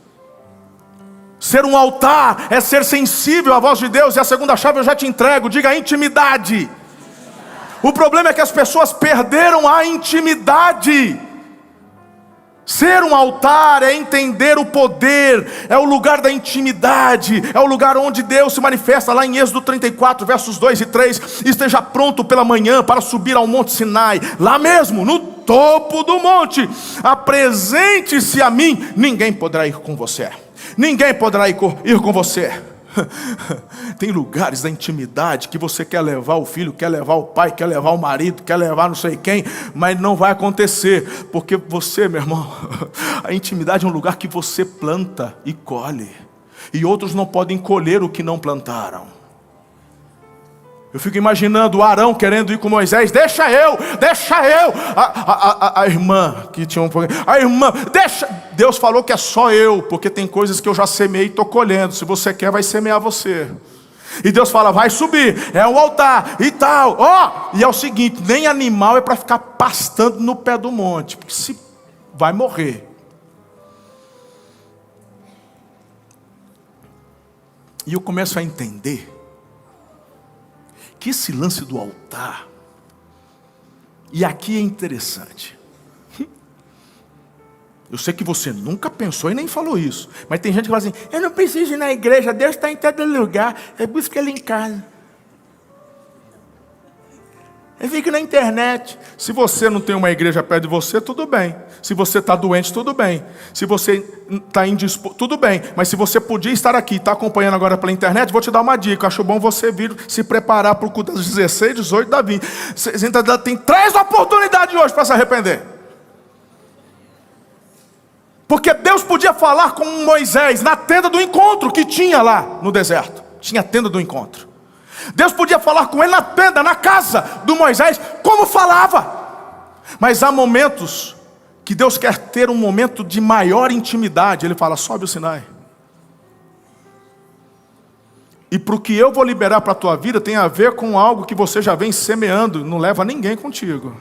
Speaker 1: Ser um altar é ser sensível à voz de Deus. E a segunda chave eu já te entrego. Diga intimidade. O problema é que as pessoas perderam a intimidade. Ser um altar é entender o poder. É o lugar da intimidade. É o lugar onde Deus se manifesta. Lá em Êxodo 34, versos 2 e 3. Esteja pronto pela manhã para subir ao monte Sinai. Lá mesmo, no topo do monte. Apresente-se a mim. Ninguém poderá ir com você. Ninguém poderá ir com você. Tem lugares da intimidade que você quer levar o filho, quer levar o pai, quer levar o marido, quer levar não sei quem, mas não vai acontecer, porque você, meu irmão, a intimidade é um lugar que você planta e colhe, e outros não podem colher o que não plantaram. Eu fico imaginando Arão querendo ir com Moisés. Deixa eu. A irmã que tinha um pouquinho. A irmã, deixa. Deus falou que é só eu, porque tem coisas que eu já semeei e estou colhendo. Se você quer, vai semear você. E Deus fala, vai subir, é um altar e tal. E é o seguinte, nem animal é para ficar pastando no pé do monte, porque se vai morrer. E eu começo a entender que esse lance do altar, e aqui é interessante, eu sei que você nunca pensou e nem falou isso, mas tem gente que fala assim, eu não preciso ir na igreja, Deus está em todo lugar, eu busco Ele em casa, eu fico na internet. Se você não tem uma igreja perto de você, tudo bem. Se você está doente, tudo bem. Se você está indisposto, tudo bem. Mas se você podia estar aqui, está acompanhando agora pela internet, vou te dar uma dica. Acho bom você vir se preparar para o culto das 16, 18 da 20. Você tem 3 oportunidades hoje para se arrepender. Porque Deus podia falar com Moisés na tenda do encontro que tinha lá no deserto. Tinha a tenda do encontro. Deus podia falar com ele na tenda, na casa do Moisés, como falava. Mas há momentos que Deus quer ter um momento de maior intimidade. Ele fala, sobe o Sinai. E para o que eu vou liberar para a tua vida tem a ver com algo que você já vem semeando. Não leva ninguém contigo.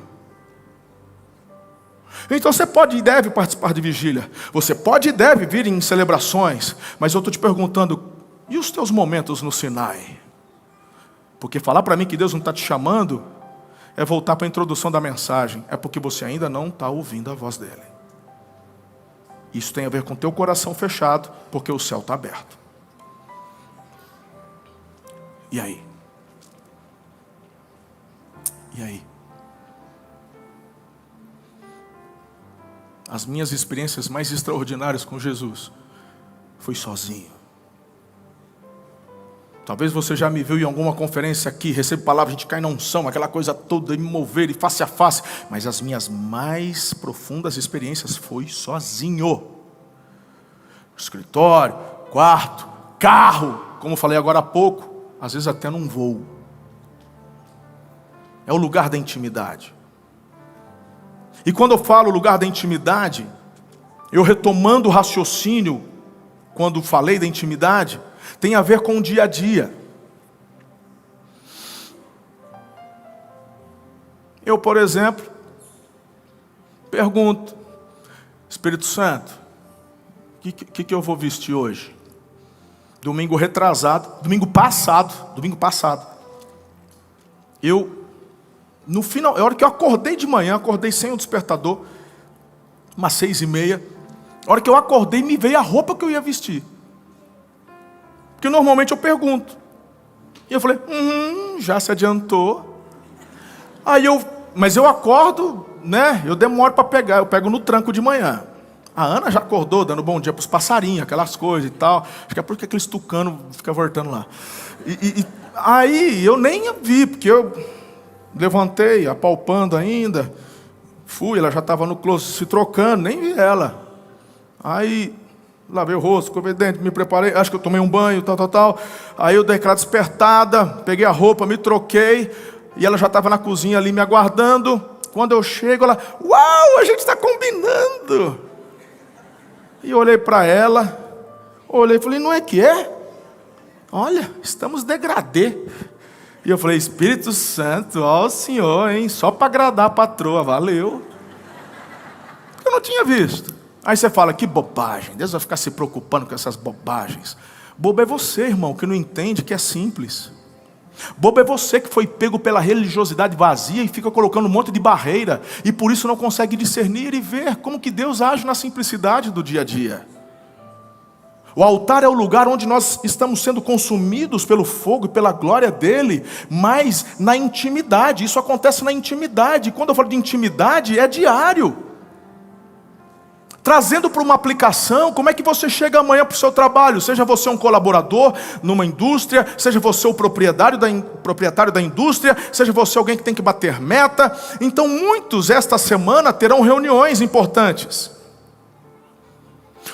Speaker 1: Então você pode e deve participar de vigília. Você pode e deve vir em celebrações. Mas eu estou te perguntando, e os teus momentos no Sinai? Porque falar para mim que Deus não está te chamando é voltar para a introdução da mensagem. É porque você ainda não está ouvindo a voz dele. Isso tem a ver com teu coração fechado, porque o céu está aberto. E aí? E aí? As minhas experiências mais extraordinárias com Jesus foi sozinho. Talvez você já me viu em alguma conferência aqui, recebe palavra, a gente cai na unção, aquela coisa toda, me mover e face a face. Mas as minhas mais profundas experiências foi sozinho. Escritório, quarto, carro, como falei agora há pouco, às vezes até num voo. É o lugar da intimidade. E quando eu falo lugar da intimidade, eu retomando o raciocínio, quando falei da intimidade, tem a ver com o dia a dia. Eu, por exemplo, pergunto: Espírito Santo, o que eu vou vestir hoje? Domingo passado, no final, a hora que eu acordei de manhã, acordei sem o despertador, umas 6h30, a hora que eu acordei, me veio a roupa que eu ia vestir. Porque normalmente eu pergunto. E eu falei, já se adiantou. Mas eu acordo, né? Eu demoro para pegar, eu pego no tranco de manhã. A Ana já acordou, dando bom dia para os passarinhos, aquelas coisas e tal. Acho que é porque aqueles tucanos ficam voltando lá. Aí eu nem vi, porque eu levantei, apalpando ainda. Fui, ela já estava no closet se trocando, nem vi ela. Aí, lavei o rosto, escovei dente, me preparei, acho que eu tomei um banho, tal. Aí eu dei aquela despertada, peguei a roupa, me troquei, e ela já estava na cozinha ali me aguardando. Quando eu chego, ela, uau, a gente está combinando. E eu olhei para ela, olhei e falei, não é que é? Olha, estamos degradê. E eu falei, Espírito Santo, ó o Senhor, hein? Só para agradar a patroa, valeu. Eu não tinha visto. Aí você fala, que bobagem, Deus vai ficar se preocupando com essas bobagens. Bobo é você, irmão, que não entende que é simples. Bobo é você que foi pego pela religiosidade vazia e fica colocando um monte de barreira, e por isso não consegue discernir e ver como que Deus age na simplicidade do dia a dia. O altar é o lugar onde nós estamos sendo consumidos pelo fogo e pela glória dele, mas na intimidade. Isso acontece na intimidade. Quando eu falo de intimidade, é diário. Trazendo para uma aplicação, como é que você chega amanhã para o seu trabalho? Seja você um colaborador numa indústria, seja você o proprietário da indústria, seja você alguém que tem que bater meta. Então muitos esta semana terão reuniões importantes.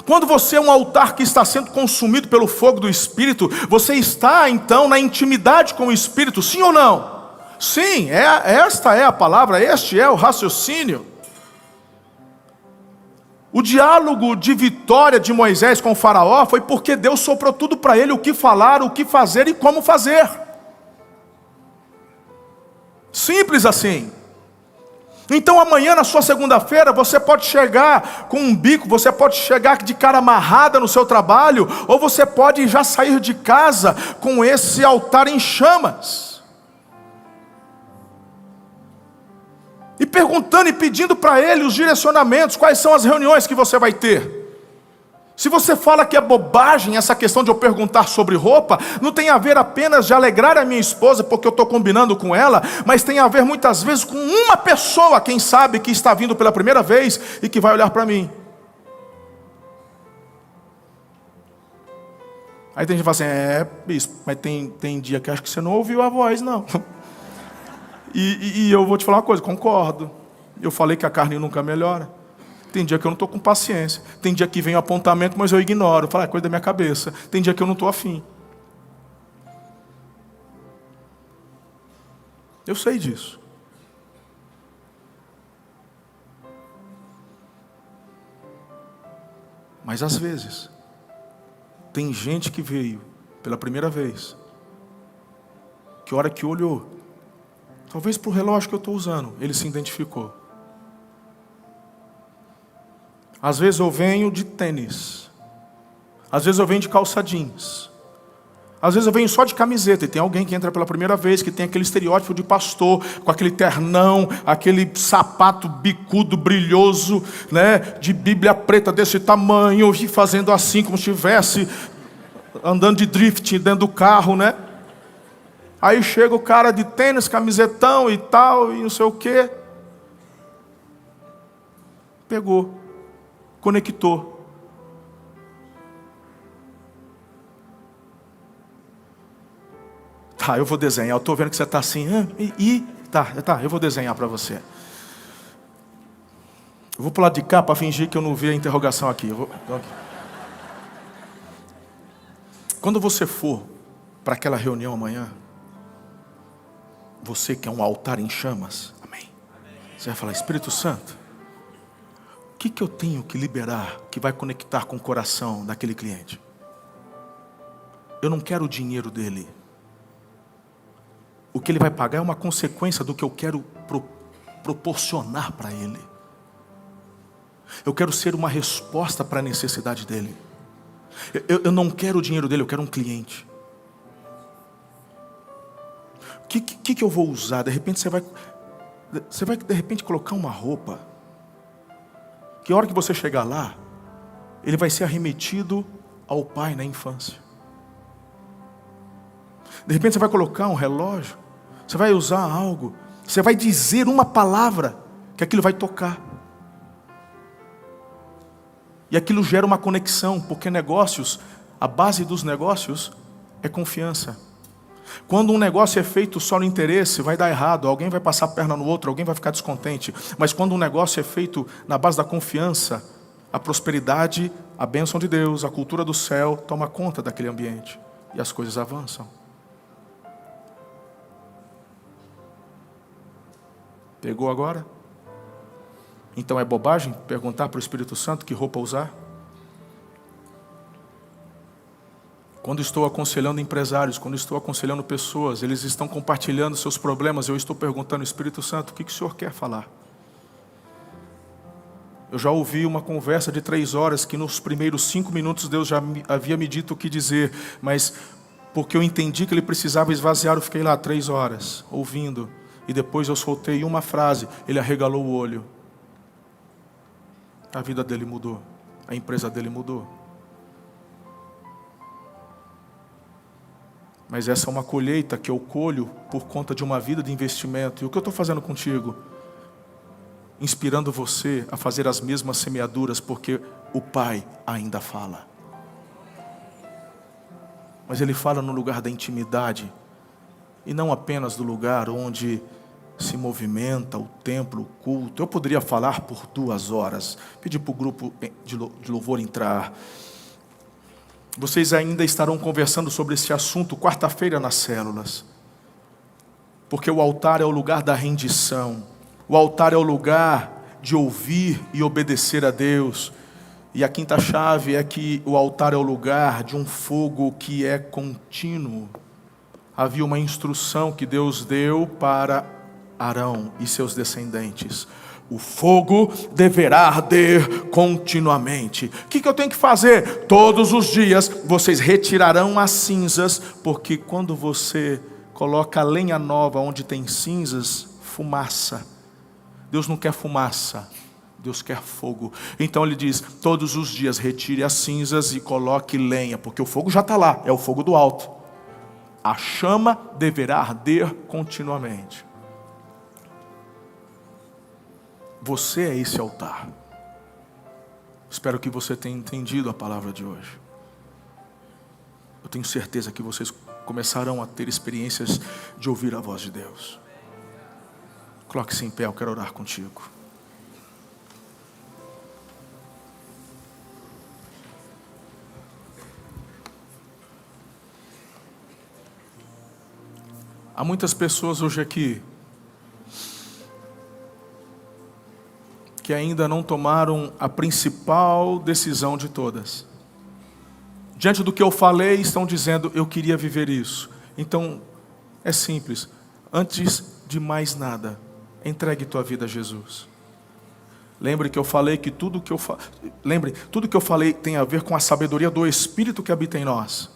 Speaker 1: Quando você é um altar que está sendo consumido pelo fogo do Espírito, você está então na intimidade com o Espírito, sim ou não? Sim, esta é a palavra, este é o raciocínio. O diálogo de vitória de Moisés com o faraó foi porque Deus soprou tudo para ele, o que falar, o que fazer e como fazer. Simples assim. Então amanhã, na sua segunda-feira, você pode chegar com um bico, você pode chegar de cara amarrada no seu trabalho, ou você pode já sair de casa com esse altar em chamas. E perguntando e pedindo para ele os direcionamentos, quais são as reuniões que você vai ter. Se você fala que é bobagem essa questão de eu perguntar sobre roupa, não tem a ver apenas de alegrar a minha esposa porque eu estou combinando com ela, mas tem a ver muitas vezes com uma pessoa, quem sabe, que está vindo pela primeira vez e que vai olhar para mim. Aí tem gente que fala assim, bispo, mas tem dia que acho que você não ouviu a voz, não. E eu vou te falar uma coisa, concordo. Eu falei que a carne nunca melhora. Tem dia que eu não estou com paciência. Tem dia que vem o apontamento, mas eu ignoro. Eu falo, é coisa da minha cabeça. Tem dia que eu não estou afim. Eu sei disso. Mas às vezes, tem gente que veio pela primeira vez, que a hora que olhou, talvez para o relógio que eu estou usando, ele se identificou. Às vezes eu venho de tênis. Às vezes eu venho de calça jeans. Às vezes eu venho só de camiseta. E tem alguém que entra pela primeira vez, que tem aquele estereótipo de pastor, com aquele ternão, aquele sapato bicudo, brilhoso, né, de Bíblia preta desse tamanho, e fazendo assim, como se estivesse andando de drift dentro do carro, né? Aí chega o cara de tênis, camisetão e tal, e não sei o quê. Pegou, conectou. Tá, eu vou desenhar. Eu estou vendo que você está assim. Tá, eu vou desenhar para você. Eu vou pular de cá para fingir que eu não vi a interrogação aqui. Quando você for para aquela reunião amanhã, você que é um altar em chamas, amém? Você vai falar, Espírito Santo, o que eu tenho que liberar que vai conectar com o coração daquele cliente? Eu não quero o dinheiro dele. O que ele vai pagar é uma consequência do que eu quero proporcionar para Ele. Eu quero ser uma resposta para a necessidade dEle. Eu não quero o dinheiro dEle, eu quero um cliente. O que eu vou usar? De repente você vai de repente colocar uma roupa, que a hora que você chegar lá, ele vai ser arremetido ao pai na infância. De repente você vai colocar um relógio, você vai usar algo, você vai dizer uma palavra, que aquilo vai tocar. E aquilo gera uma conexão, porque negócios, a base dos negócios é confiança. Quando um negócio é feito só no interesse, vai dar errado, alguém vai passar a perna no outro, alguém vai ficar descontente. Mas quando um negócio é feito na base da confiança, a prosperidade, a bênção de Deus, a cultura do céu toma conta daquele ambiente e as coisas avançam. Pegou agora? Então é bobagem perguntar para o Espírito Santo que roupa usar? Quando estou aconselhando empresários, quando estou aconselhando pessoas, eles estão compartilhando seus problemas, eu estou perguntando, Espírito Santo, o que o Senhor quer falar? Eu já ouvi uma conversa de 3 horas, que nos primeiros 5 minutos Deus já havia me dito o que dizer, mas porque eu entendi que Ele precisava esvaziar, eu fiquei lá 3 horas, ouvindo, e depois eu soltei uma frase, Ele arregalou o olho. A vida dele mudou, a empresa dele mudou. Mas essa é uma colheita que eu colho por conta de uma vida de investimento. E o que eu estou fazendo contigo? Inspirando você a fazer as mesmas semeaduras, porque o Pai ainda fala. Mas Ele fala no lugar da intimidade, e não apenas do lugar onde se movimenta o templo, o culto. Eu poderia falar por 2 horas, pedir para o grupo de louvor entrar. Vocês ainda estarão conversando sobre esse assunto quarta-feira nas células. Porque o altar é o lugar da rendição. O altar é o lugar de ouvir e obedecer a Deus. E a quinta chave é que o altar é o lugar de um fogo que é contínuo. Havia uma instrução que Deus deu para Arão e seus descendentes. O fogo deverá arder continuamente. O que eu tenho que fazer? Todos os dias vocês retirarão as cinzas, porque quando você coloca lenha nova onde tem cinzas, fumaça. Deus não quer fumaça, Deus quer fogo. Então Ele diz, todos os dias retire as cinzas e coloque lenha, porque o fogo já está lá, é o fogo do alto. A chama deverá arder continuamente. Você é esse altar. Espero que você tenha entendido a palavra de hoje. Eu tenho certeza que vocês começarão a ter experiências de ouvir a voz de Deus. Coloque-se em pé, eu quero orar contigo. Há muitas pessoas hoje aqui que ainda não tomaram a principal decisão de todas. Diante do que eu falei, estão dizendo, eu queria viver isso. Então, é simples. Antes de mais nada, entregue tua vida a Jesus. Lembre que eu falei que tudo que eu falei tem a ver com a sabedoria do Espírito que habita em nós.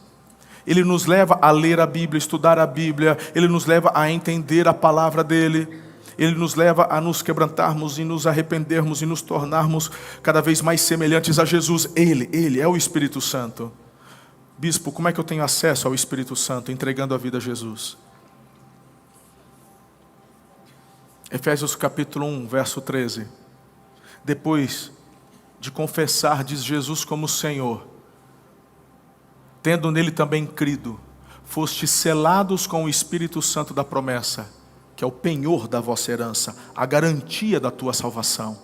Speaker 1: Ele nos leva a ler a Bíblia, estudar a Bíblia. Ele nos leva a entender a palavra dEle. Ele nos leva a nos quebrantarmos e nos arrependermos e nos tornarmos cada vez mais semelhantes a Jesus. Ele é o Espírito Santo. Bispo, como é que eu tenho acesso ao Espírito Santo? Entregando a vida a Jesus. Efésios capítulo 1, verso 13. Depois de confessar, diz Jesus como Senhor, tendo nele também crido, fostes selados com o Espírito Santo da promessa, que é o penhor da vossa herança, a garantia da tua salvação.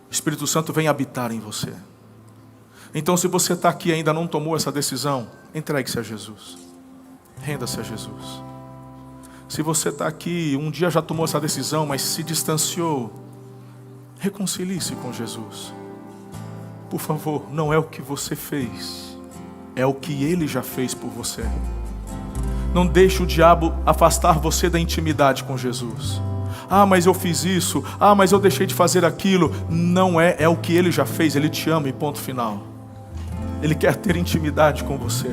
Speaker 1: O Espírito Santo vem habitar em você. Então, se você está aqui e ainda não tomou essa decisão, entregue-se a Jesus. Renda-se a Jesus. Se você está aqui, um dia já tomou essa decisão, mas se distanciou, reconcilie-se com Jesus. Por favor, não é o que você fez, é o que Ele já fez por você. Não deixe o diabo afastar você da intimidade com Jesus. Ah, mas eu fiz isso. Ah, mas eu deixei de fazer aquilo. Não é, é o que Ele já fez. Ele te ama e ponto final. Ele quer ter intimidade com você.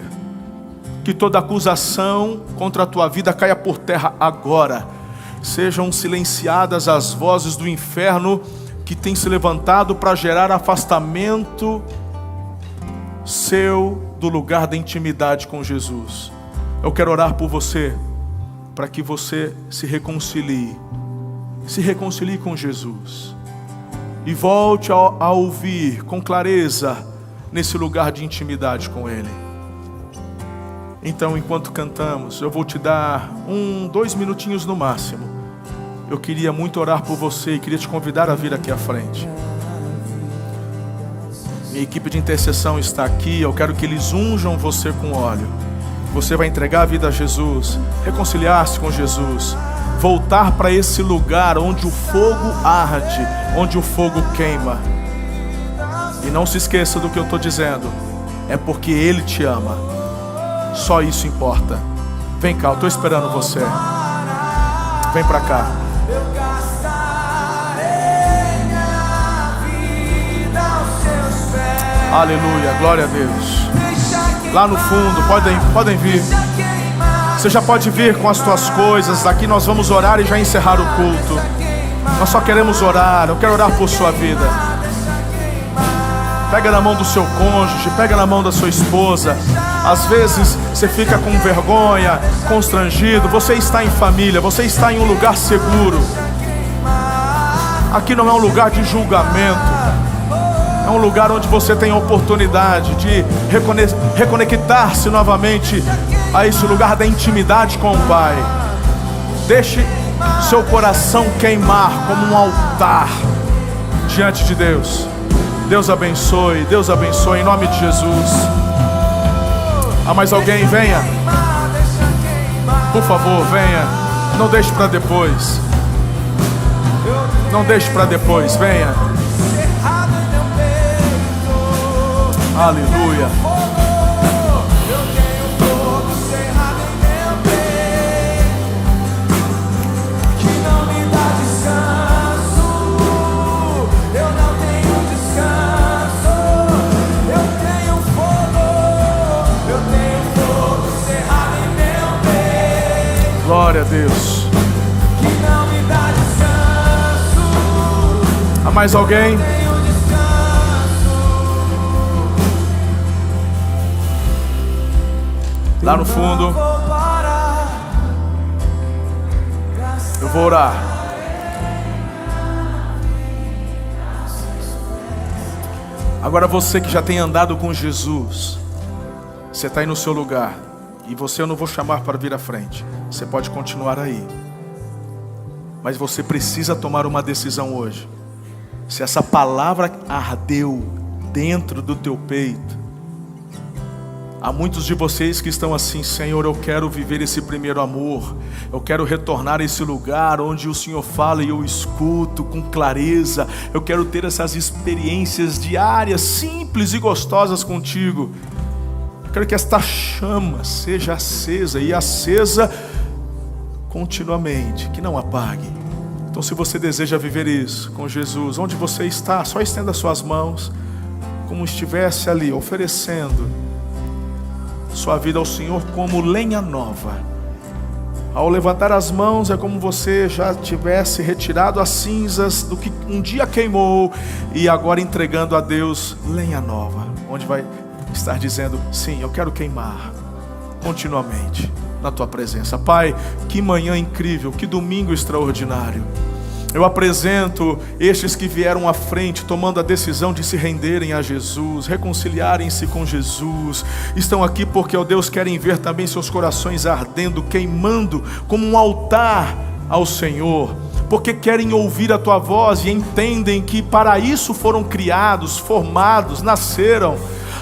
Speaker 1: Que toda acusação contra a tua vida caia por terra agora. Sejam silenciadas as vozes do inferno que tem se levantado para gerar afastamento seu do lugar da intimidade com Jesus. Eu quero orar por você, para que você se reconcilie com Jesus e volte a ouvir com clareza nesse lugar de intimidade com Ele. Então, enquanto cantamos, eu vou te dar 2 minutinhos no máximo. Eu queria muito orar por você e queria te convidar a vir aqui à frente. Minha equipe de intercessão está aqui. Eu quero que eles unjam você com óleo. Você vai entregar a vida a Jesus, reconciliar-se com Jesus, voltar para esse lugar onde o fogo arde, onde o fogo queima. E não se esqueça do que eu estou dizendo. É porque Ele te ama. Só isso importa. Vem cá, eu estou esperando você. Vem para cá. Aleluia, glória a Deus. Lá no fundo, podem vir. Você já pode vir com as tuas coisas. Aqui nós vamos orar e já encerrar o culto. Nós só queremos orar. Eu quero orar por sua vida. Pega na mão do seu cônjuge, pega na mão da sua esposa. Às vezes você fica com vergonha, constrangido. Você está em família, você está em um lugar seguro. Aqui não é um lugar de julgamento. É um lugar onde você tem a oportunidade de reconectar-se novamente a esse lugar da intimidade com o Pai. Deixe seu coração queimar como um altar diante de Deus. Deus abençoe, em nome de Jesus. Há mais alguém? Venha. Por favor, venha. Não deixe para depois. Não deixe para depois, venha. Aleluia. Glória a Deus. Há mais alguém? Lá no fundo. Eu vou orar. Agora você que já tem andado com Jesus, você está aí no seu lugar. E você eu não vou chamar para vir à frente. Você pode continuar aí. Mas você precisa tomar uma decisão hoje. Se essa palavra ardeu dentro do teu peito, há muitos de vocês que estão assim: Senhor, eu quero viver esse primeiro amor. Eu quero retornar a esse lugar onde o Senhor fala e eu escuto com clareza. Eu quero ter essas experiências diárias, simples e gostosas contigo. Eu quero que esta chama seja acesa e acesa continuamente, que não apague. Então, se você deseja viver isso com Jesus, onde você está, só estenda suas mãos, como estivesse ali, oferecendo sua vida ao Senhor como lenha nova. Ao levantar as mãos, é como você já tivesse retirado as cinzas do que um dia queimou e agora entregando a Deus lenha nova, onde vai estar dizendo: sim, eu quero queimar continuamente na tua presença. Pai, que manhã incrível, que domingo extraordinário. Eu apresento estes que vieram à frente, tomando a decisão de se renderem a Jesus, reconciliarem-se com Jesus. Estão aqui porque, ó Deus, querem ver também seus corações ardendo, queimando como um altar ao Senhor. Porque querem ouvir a tua voz e entendem que para isso foram criados, formados, nasceram.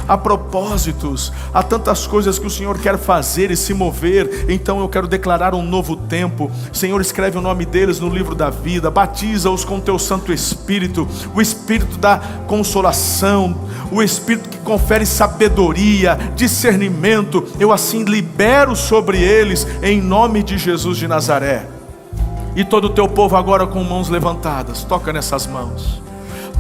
Speaker 1: Há propósitos, há tantas coisas que o Senhor quer fazer e se mover. Então eu quero declarar um novo tempo. Senhor, escreve o nome deles no livro da vida, batiza-os com teu Santo Espírito, o Espírito da consolação, o Espírito que confere sabedoria, discernimento. Eu assim libero sobre eles, em nome de Jesus de Nazaré. E todo o teu povo agora com mãos levantadas, toca nessas mãos.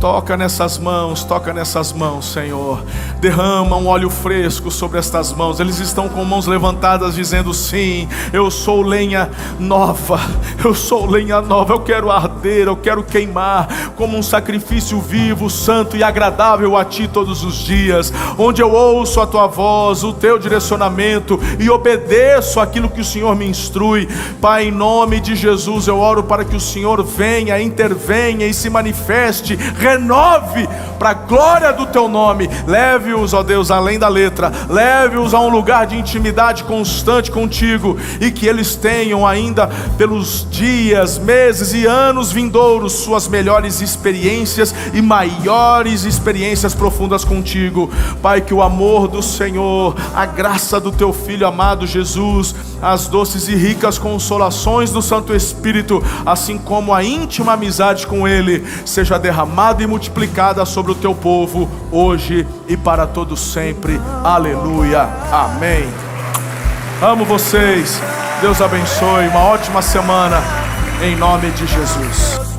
Speaker 1: Toca nessas mãos, Senhor. Derrama um óleo fresco sobre estas mãos. Eles estão com mãos levantadas dizendo: sim, eu sou lenha nova. Eu sou lenha nova. Eu quero arder, eu quero queimar como um sacrifício vivo, santo e agradável a Ti todos os dias. Onde eu ouço a Tua voz, o Teu direcionamento e obedeço aquilo que o Senhor me instrui. Pai, em nome de Jesus, eu oro para que o Senhor venha, intervenha e se manifeste, renove para a glória do Teu nome. Leve-os, ó Deus, além da letra. Leve-os a um lugar de intimidade constante contigo, e que eles tenham ainda pelos dias, meses e anos vindouros suas melhores experiências e maiores experiências profundas contigo. Pai, que o amor do Senhor, a graça do Teu Filho amado Jesus, as doces e ricas consolações do Santo Espírito, assim como a íntima amizade com Ele, seja derramada e multiplicada sobre o Teu povo, hoje e para todo sempre. Aleluia, amém. Amo vocês, Deus abençoe, uma ótima semana, em nome de Jesus.